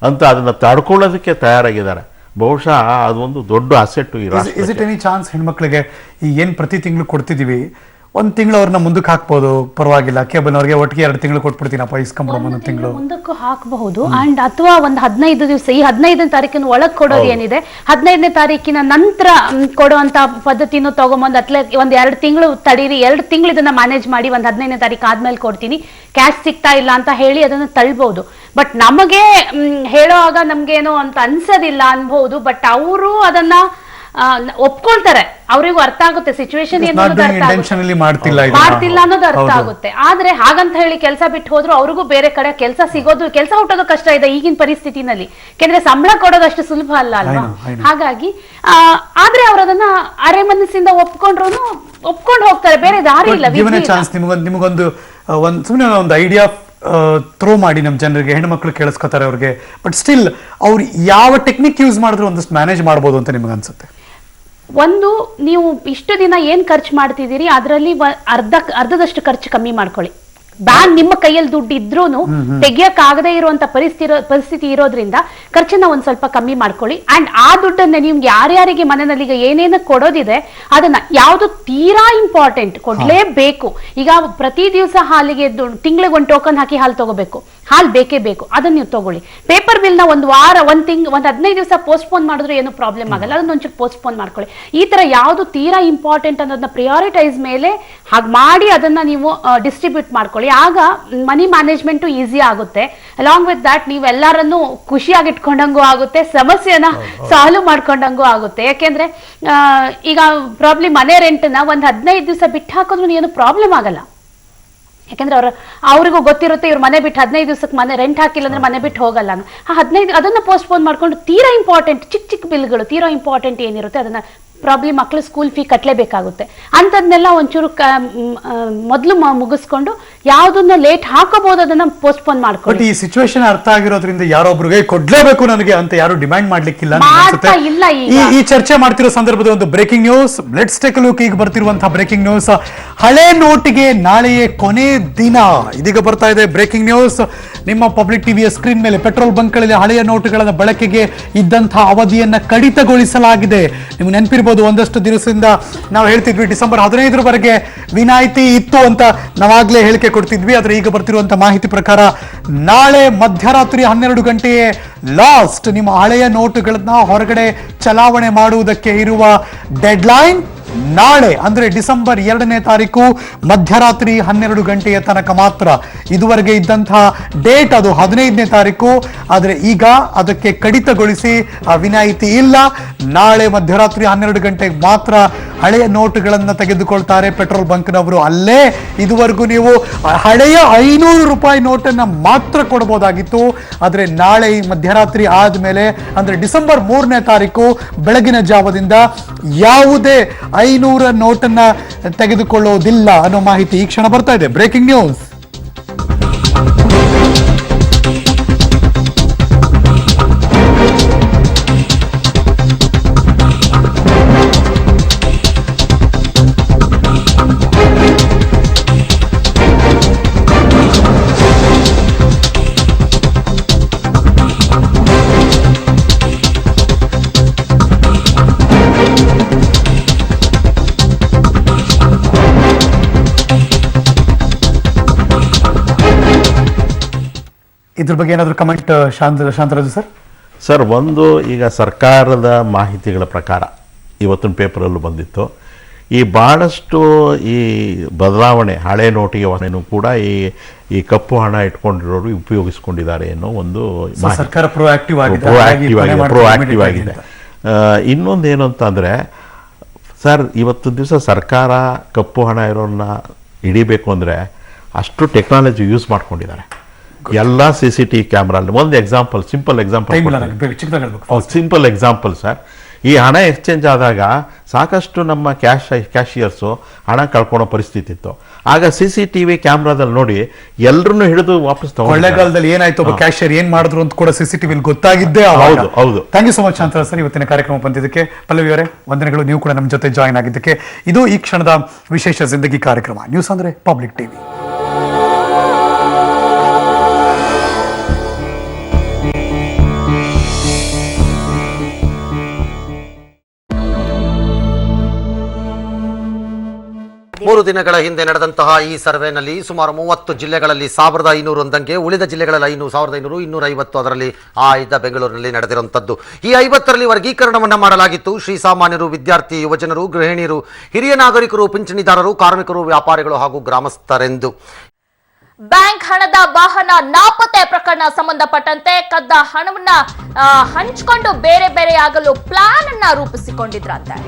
ಅಂತ ಅದನ್ನು ತಡ್ಕೊಳ್ಳೋದಕ್ಕೆ ತಯಾರಾಗಿದ್ದಾರೆ. ಬಹುಶಃ ಅದೊಂದು ದೊಡ್ಡ asset. Is it any chance ಹೆಣ್ಮಕ್ಳಿಗೆ ಈ ಏನು ಪ್ರತಿ ತಿಂಗಳು ಕೊಡ್ತಿದ್ದೀವಿ, ಒಂದು ತಿಂಗಳು ಅವ್ರನ್ನ ಮುಂದಕ್ಕೆ ಹಾಕ್ಬೋದು, ಪರವಾಗಿಲ್ಲ, ಕೇಬಲ್ ಅವ್ರಿಗೆ ಒಟ್ಟಿಗೆ 2 ತಿಂಗಳು ಕೊಟ್ಬಿಡ್ತೀನಪ್ಪ ಇಸ್ಕೊಂಬಿಡೋ ಒಂದು ತಿಂಗಳು ಮುಂದಕ್ಕೂ ಹಾಕಬಹುದು. ಅಂಡ್ ಅಥವಾ ಒಂದು 15 ದಿವಸ, ಈ 15ನೇ ತಾರೀಕಿನ ಒಳಗೆ ಕೊಡೋದು ಏನಿದೆ, 15ನೇ ತಾರೀಕಿನ ನಂತರ ಕೊಡುವಂತ ಪದ್ಧತಿನೂ ತಗೊಂಬಂದು ಅತ್ಲೆ ಒಂದ್ 2 ತಿಂಗಳು ತಡೀರಿ, 2 ತಿಂಗಳು ಇದನ್ನ ಮ್ಯಾನೇಜ್ ಮಾಡಿ ಒಂದು 15ನೇ ತಾರೀಕು ಆದ್ಮೇಲೆ ಕೊಡ್ತೀನಿ, ಕ್ಯಾಶ್ ಸಿಗ್ತಾ ಇಲ್ಲ ಅಂತ ಹೇಳಿ ಅದನ್ನ ತಳ್ಬಹುದು. ಬಟ್ ನಮಗೆ ಹೇಳೋವಾಗ ನಮ್ಗೇನೋ ಅಂತ ಅನ್ಸೋದಿಲ್ಲ ಅನ್ಬಹುದು. ಬಟ್ ಅವರು ಅದನ್ನ ಒಪ್ಕೊಳ್ತಾರೆ, ಅವರಿಗೂ ಅರ್ಥ ಆಗುತ್ತೆ ಸಿಚುವೇಶನ್ ಏನು ಮಾಡ್ತಿಲ್ಲ ಅನ್ನೋದು ಅರ್ಥ ಆಗುತ್ತೆ. ಆದ್ರೆ ಹಾಗಂತ ಹೇಳಿ ಕೆಲಸ ಬಿಟ್ಟು ಹೋದ್ರು ಅವ್ರಿಗೂ ಬೇರೆ ಕಡೆ ಕೆಲಸ ಸಿಗೋದು, ಕೆಲಸ ಹುಟ್ಟೋದು ಕಷ್ಟ ಇದೆ ಈಗಿನ ಪರಿಸ್ಥಿತಿನಲ್ಲಿ. ಯಾಕೆಂದ್ರೆ ಸಂಬಳ ಕೊಡೋದು ಅಷ್ಟು ಸುಲಭ ಅಲ್ಲ ಅಲ್ವಾ. ಹಾಗಾಗಿ ಆದ್ರೆ ಅವ್ರು ಅದನ್ನ ಅರೆ ಮನಸ್ಸಿಂದ ಒಪ್ಕೊಂಡು ಹೋಗ್ತಾರೆ, ಬೇರೆ ದಾರಿ ಇಲ್ಲ. ನಿಮಗೊಂದು ಸುಮ್ಮನೆ ಒಂದು ಐಡಿಯಾ ಥ್ರೋ ಮಾಡಿ ನಮ್ಮ ಜನರಿಗೆ, ಹೆಣ್ಮಕ್ಳು ಕೇಳಿಸ್ಕೊತಾರೆ ಅವ್ರಿಗೆ. ಬಟ್ ಸ್ಟಿಲ್ ಅವ್ರು ಯಾವ ಟೆಕ್ನಿಕ್ ಯೂಸ್ ಮಾಡಿದ್ರು ಒಂದಷ್ಟು ಮ್ಯಾನೇಜ್ ಮಾಡ್ಬೋದು ಅಂತ ನಿಮ್ಗೆ ಅನ್ಸುತ್ತೆ? ಒಂದು, ನೀವು ಇಷ್ಟು ದಿನ ಏನ್ ಖರ್ಚು ಮಾಡ್ತಿದ್ದೀರಿ ಅದರಲ್ಲಿ ಅರ್ಧದಷ್ಟು ಖರ್ಚು ಕಮ್ಮಿ ಮಾಡ್ಕೊಳ್ಳಿ. ಬ್ಯಾಂಕ್ ನಿಮ್ಮ ಕೈಯಲ್ಲಿ ದುಡ್ಡು ಇದ್ರೂನು ತೆಗಿಯಕ್ ಆಗದೆ ಇರುವಂತ ಪರಿಸ್ಥಿತಿ ಇರೋದ್ರಿಂದ ಖರ್ಚನ್ನ ಒಂದ್ ಸ್ವಲ್ಪ ಕಮ್ಮಿ ಮಾಡ್ಕೊಳ್ಳಿ. ಅಂಡ್ ಆ ದುಡ್ಡನ್ನ ನಿಮ್ಗೆ ಯಾರ್ಯಾರಿಗೆ ಮನೆಯಲ್ಲಿ ಈಗ ಏನೇನ ಕೊಡೋದಿದೆ ಅದನ್ನ ಯಾವ್ದು ತೀರಾ ಇಂಪಾರ್ಟೆಂಟ್ ಕೊಡ್ಲೇಬೇಕು. ಈಗ ಪ್ರತಿ ದಿವಸ ಹಾಲಿಗೆ ತಿಂಗಳಿಗೆ ಒಂದು ಟೋಕನ್ ಹಾಕಿ ಹಾಲು ತಗೋಬೇಕು, ಹಾಲು ಬೇಕೇ ಬೇಕು, ಅದನ್ನ ನೀವು ತಗೊಳ್ಳಿ. ಪೇಪರ್ ಬಿಲ್ ನ ಒಂದು ವಾರ, ಒಂದ್ 15 ದಿವಸ ಪೋಸ್ಟ್ಪೋನ್ ಮಾಡಿದ್ರು ಏನು ಪ್ರಾಬ್ಲಮ್ ಆಗಲ್ಲ, ಅದನ್ನ ಒಂಚೂರು ಪೋಸ್ಟ್ಪೋನ್ ಮಾಡ್ಕೊಳ್ಳಿ. ಈ ತರ ಯಾವ್ದು ತೀರಾ ಇಂಪಾರ್ಟೆಂಟ್ ಅನ್ನೋದನ್ನ ಪ್ರಿಯಾರಿಟೈಸ್ ಮೇಲೆ ಹಾಗೆ ಮಾಡಿ ಅದನ್ನ ನೀವು ಡಿಸ್ಟ್ರಿಬ್ಯೂಟ್ ಮಾಡ್ಕೊಳ್ಳಿ. ಆಗ ಮನಿ ಮ್ಯಾನೇಜ್ಮೆಂಟ್ ಈಸಿ ಆಗುತ್ತೆ. ಅಲಾಂಗ್ ವಿತ್ ದಟ್ ನೀವು ಎಲ್ಲರನ್ನು ಖುಷಿಯಾಗಿ ಇಟ್ಕೊಂಡಂಗೂ ಆಗುತ್ತೆ, ಸಮಸ್ಯೆನ ಸಾಲ್ವ್ ಮಾಡ್ಕೊಂಡಂಗೂ ಆಗುತ್ತೆ. ಯಾಕೆಂದ್ರೆ ಈಗ ಪ್ರಾಬ್ಲಮ್ ಮನೆ ರೆಂಟ್ನ ಒಂದ್ 15 ದಿವಸ ಬಿಟ್ಟು ಹಾಕಿದ್ರು ಏನು ಪ್ರಾಬ್ಲಮ್ ಆಗಲ್ಲ. ಯಾಕಂದ್ರೆ ಅವ್ರಿಗೂ ಗೊತ್ತಿರುತ್ತೆ ಇವ್ರು ಮನೆ ಬಿಟ್ಟು 15 ದಿವಸಕ್ಕೆ ಮನೆ ರೆಂಟ್ ಹಾಕಿಲ್ಲ ಅಂದ್ರೆ ಮನೆ ಬಿಟ್ಟು ಹೋಗಲ್ಲ. ಆ 15 ಅದನ್ನ ಪೋಸ್ಟ್ಪೋನ್ ಮಾಡ್ಕೊಂಡು ತೀರಾ ಇಂಪಾರ್ಟೆಂಟ್ ಚಿಕ್ಕ ಬಿಲ್ಗಳು ತೀರಾ ಇಂಪಾರ್ಟೆಂಟ್ ಏನಿರುತ್ತೆ ಅದನ್ನ ಪ್ರಾಬ್ಲಮ್, ಮಕ್ಕಳು ಸ್ಕೂಲ್ ಫೀ ಕಟ್ಟಲೇಬೇಕಾಗುತ್ತೆ ಅಂತದ್ನೆಲ್ಲ ಒಂಚೂರು ಮೊದಲು ಮುಗಿಸ್ಕೊಂಡು ಯಾವ್ದನ್ನ ಲೇಟ್ ಹಾಕಬಹುದು ಅದನ್ನ ಪೋಸ್ಟ್ಪೋನ್ ಮಾಡ್ಕೊಂಡು. ಈ ಸಿಚುವೇಶನ್ ಅರ್ಥ ಆಗಿರೋದ್ರಿಂದ ಯಾರೊಬ್ರಿಗೆ ಕೊಡ್ಲೇಬೇಕು ನನಗೆ ಅಂತ ಯಾರು ಡಿಮ್ಯಾಂಡ್ ಮಾಡ್ಲಿಕ್ಕಿಲ್ಲ. ಈ ಚರ್ಚೆ ಮಾಡ್ತಿರೋ ಸಂದರ್ಭದ ಒಂದು breaking news, let's take a look. ಈಗ ಬರ್ತಿರುವಂತಹ ಬ್ರೇಕಿಂಗ್ ನ್ಯೂಸ್, ಹಳೆ ನೋಟಿಗೆ ನಾಳೆಯೇ ಕೊನೆ ದಿನ. ಇದೀಗ ಬರ್ತಾ ಇದೆ ಬ್ರೇಕಿಂಗ್ ನ್ಯೂಸ್. ನಿಮ್ಮ ಪಬ್ಲಿಕ್ ಟಿವಿಯ ಸ್ಕ್ರೀನ್ ಮೇಲೆ ಪೆಟ್ರೋಲ್ ಬಂಕ್ಗಳಲ್ಲಿ ಹಳೆಯ ನೋಟುಗಳ ಬಳಕೆಗೆ ಇದ್ದಂತಹ ಅವಧಿಯನ್ನ ಕಡಿತಗೊಳಿಸಲಾಗಿದೆ. ನಿಮ್ಗೆ ನೆನಪಿರ್ಬೋದು, ಒಂದಷ್ಟು ದಿವಸದಿಂದ ನಾವು ಹೇಳ್ತಿದ್ವಿ ಡಿಸೆಂಬರ್ 15ರವರೆಗೆ ವಿನಾಯಿತಿ ಇತ್ತು ಅಂತ ನಾವಾಗ್ಲೇ ಹೇಳಿಕೆ ಕೊಡ್ತಿದ್ವಿ. ಆದ್ರೆ ಈಗ ಬರ್ತಿರುವಂತಹ ಮಾಹಿತಿ ಪ್ರಕಾರ ನಾಳೆ ಮಧ್ಯರಾತ್ರಿ 12 ಗಂಟೆಯೇ ಲಾಸ್ಟ್ ನಿಮ್ಮ ಹಳೆಯ ನೋಟುಗಳನ್ನ ಹೊರಗಡೆ ಚಲಾವಣೆ ಮಾಡುವುದಕ್ಕೆ ಇರುವ ಡೆಡ್ಲೈನ್ ನಾಳೆ, ಅಂದ್ರೆ ಡಿಸೆಂಬರ್ 2ನೇ ತಾರೀಕು ಮಧ್ಯರಾತ್ರಿ 12 ಗಂಟೆಯ ತನಕ ಮಾತ್ರ. ಇದುವರೆಗೆ ಇದ್ದಂತಹ ಡೇಟ್ ಅದು 15ನೇ ತಾರೀಕು, ಆದರೆ ಈಗ ಅದಕ್ಕೆ ಕಡಿತಗೊಳಿಸಿ ವಿನಾಯಿತಿ ಇಲ್ಲ. ನಾಳೆ ಮಧ್ಯರಾತ್ರಿ 12 ಗಂಟೆಗೆ ಮಾತ್ರ ಹಳೆಯ ನೋಟುಗಳನ್ನು ತೆಗೆದುಕೊಳ್ತಾರೆ ಪೆಟ್ರೋಲ್ ಬಂಕ್ನವರು. ಅಲ್ಲೇ ಇದುವರೆಗೂ ನೀವು ಹಳೆಯ 500 ರೂಪಾಯಿ ನೋಟನ್ನ ಮಾತ್ರ ಕೊಡಬಹುದಾಗಿತ್ತು. ಆದರೆ ನಾಳೆ ಮಧ್ಯರಾತ್ರಿ ಆದ್ಮೇಲೆ ಅಂದ್ರೆ ಡಿಸೆಂಬರ್ 3ನೇ ತಾರೀಕು ಬೆಳಗಿನ ಜಾವದಿಂದ ಯಾವುದೇ 500 ನೋಟನ್ನ ತೆಗೆದುಕೊಳ್ಳುವುದಿಲ್ಲ ಅನ್ನೋ ಮಾಹಿತಿ ಈ ಕ್ಷಣ ಬರ್ತಾ ಇದೆ. Breaking news. ಇದ್ರ ಬಗ್ಗೆ ಏನಾದರೂ ಕಮೆಂಟ್ ಶಾಂತರಾಜು ಸರ್? ಸರ್, ಒಂದು ಈಗ ಸರ್ಕಾರದ ಮಾಹಿತಿಗಳ ಪ್ರಕಾರ ಇವತ್ತಿನ ಪೇಪರಲ್ಲೂ ಬಂದಿತ್ತು, ಈ ಭಾಳಷ್ಟು ಈ ಬದಲಾವಣೆ ಹಳೆ ನೋಟಿಗೆ ಕೂಡ ಈ ಕಪ್ಪು ಹಣ ಇಟ್ಕೊಂಡಿರೋರು ಉಪಯೋಗಿಸ್ಕೊಂಡಿದ್ದಾರೆ ಅನ್ನೋ ಒಂದು ಸರ್ಕಾರ ಪ್ರೊಆಕ್ಟಿವ್ ಆಗಿದೆ. ಇನ್ನೊಂದು ಏನು ಅಂತಂದರೆ ಸರ್, ಇವತ್ತು ದಿವಸ ಸರ್ಕಾರ ಕಪ್ಪು ಹಣ ಇರೋನ್ನ ಹಿಡಿಬೇಕು ಅಂದರೆ ಅಷ್ಟು ಟೆಕ್ನಾಲಜಿ ಯೂಸ್ ಮಾಡ್ಕೊಂಡಿದ್ದಾರೆ. ಎಲ್ಲ CCTV ಕ್ಯಾಮ್ರಲ್ಲಿ ಒಂದು ಎಕ್ಸಾಂಪಲ್, ಸಿಂಪಲ್ ಎಕ್ಸಾಂಪಲ್ ಸರ್, ಈ ಹಣ ಎಕ್ಸ್ಚೇಂಜ್ ಆದಾಗ ಸಾಕಷ್ಟು ನಮ್ಮ ಕ್ಯಾಶಿಯರ್ಸು ಹಣ ಕಳ್ಕೊಳ್ಳೋ ಪರಿಸ್ಥಿತಿ ಇತ್ತು. ಆಗ CCTV ಕ್ಯಾಮ್ರಾದಲ್ಲಿ ನೋಡಿ ಎಲ್ಲರನ್ನು ಹಿಡಿದು ವಾಪಸ್ ಕೊಳ್ಳೇಗಾಲದಲ್ಲಿ ಏನಾಯ್ತು, ಕ್ಯಾಶಿಯರ್ ಏನ್ ಮಾಡಿದ್ರು ಅಂತ ಕೂಡ CCTV ಗೊತ್ತಾಗಿದ್ದೇ. ಹೌದು. Thank you so much Shantaraj sir, ಇವತ್ತಿನ ಕಾರ್ಯಕ್ರಮ ಬಂದಿದ್ದಕ್ಕೆ. ಪಲ್ಲವಿ ಅವರೇ ವಂದನೆಗಳು, ನೀವು ಕೂಡ ನಮ್ಮ ಜೊತೆ ಜಾಯಿನ್ ಆಗಿದ್ದಕ್ಕೆ. ಇದು ಈ ಕ್ಷಣದ ವಿಶೇಷ ಜಿಂದಗಿ ಕಾರ್ಯಕ್ರಮ. ನ್ಯೂಸ್ ಅಂದ್ರೆ ಪಬ್ಲಿಕ್ ಟಿವಿ. ಮೂರು ದಿನಗಳ ಹಿಂದೆ ನಡೆದಂತಹ ಈ ಸರ್ವೆನಲ್ಲಿ ಸುಮಾರು 30 ಜಿಲ್ಲೆಗಳಲ್ಲಿ 1501 ಉಳಿದ ಜಿಲ್ಲೆಗಳಲ್ಲಿ 1500, 250 ಅದರಲ್ಲಿ ಬೆಂಗಳೂರಿನಲ್ಲಿ ನಡೆದಿರುವಂಥದ್ದು. ಈ 50ರಲ್ಲಿ ವರ್ಗೀಕರಣವನ್ನು ಮಾಡಲಾಗಿತ್ತು. ಶ್ರೀಸಾಮಾನ್ಯರು, ವಿದ್ಯಾರ್ಥಿ, ಯುವಜನರು, ಗೃಹಿಣಿಯರು, ಹಿರಿಯ ನಾಗರಿಕರು, ಪಿಂಚಣಿದಾರರು, ಕಾರ್ಮಿಕರು, ವ್ಯಾಪಾರಿಗಳು ಹಾಗೂ ಗ್ರಾಮಸ್ಥರೆಂದು. ಬ್ಯಾಂಕ್ ಹಣದ ವಾಹನ ನಾಪತ್ತೆ ಪ್ರಕರಣ ಸಂಬಂಧಪಟ್ಟಂತೆ ಕದ್ದ ಹಣವನ್ನ ಹಂಚಿಕೊಂಡು ಬೇರೆ ಬೇರೆ ಆಗಲು ಪ್ಲಾನ್ ಅನ್ನ ರೂಪಿಸಿಕೊಂಡಿದ್ರಂತೆ.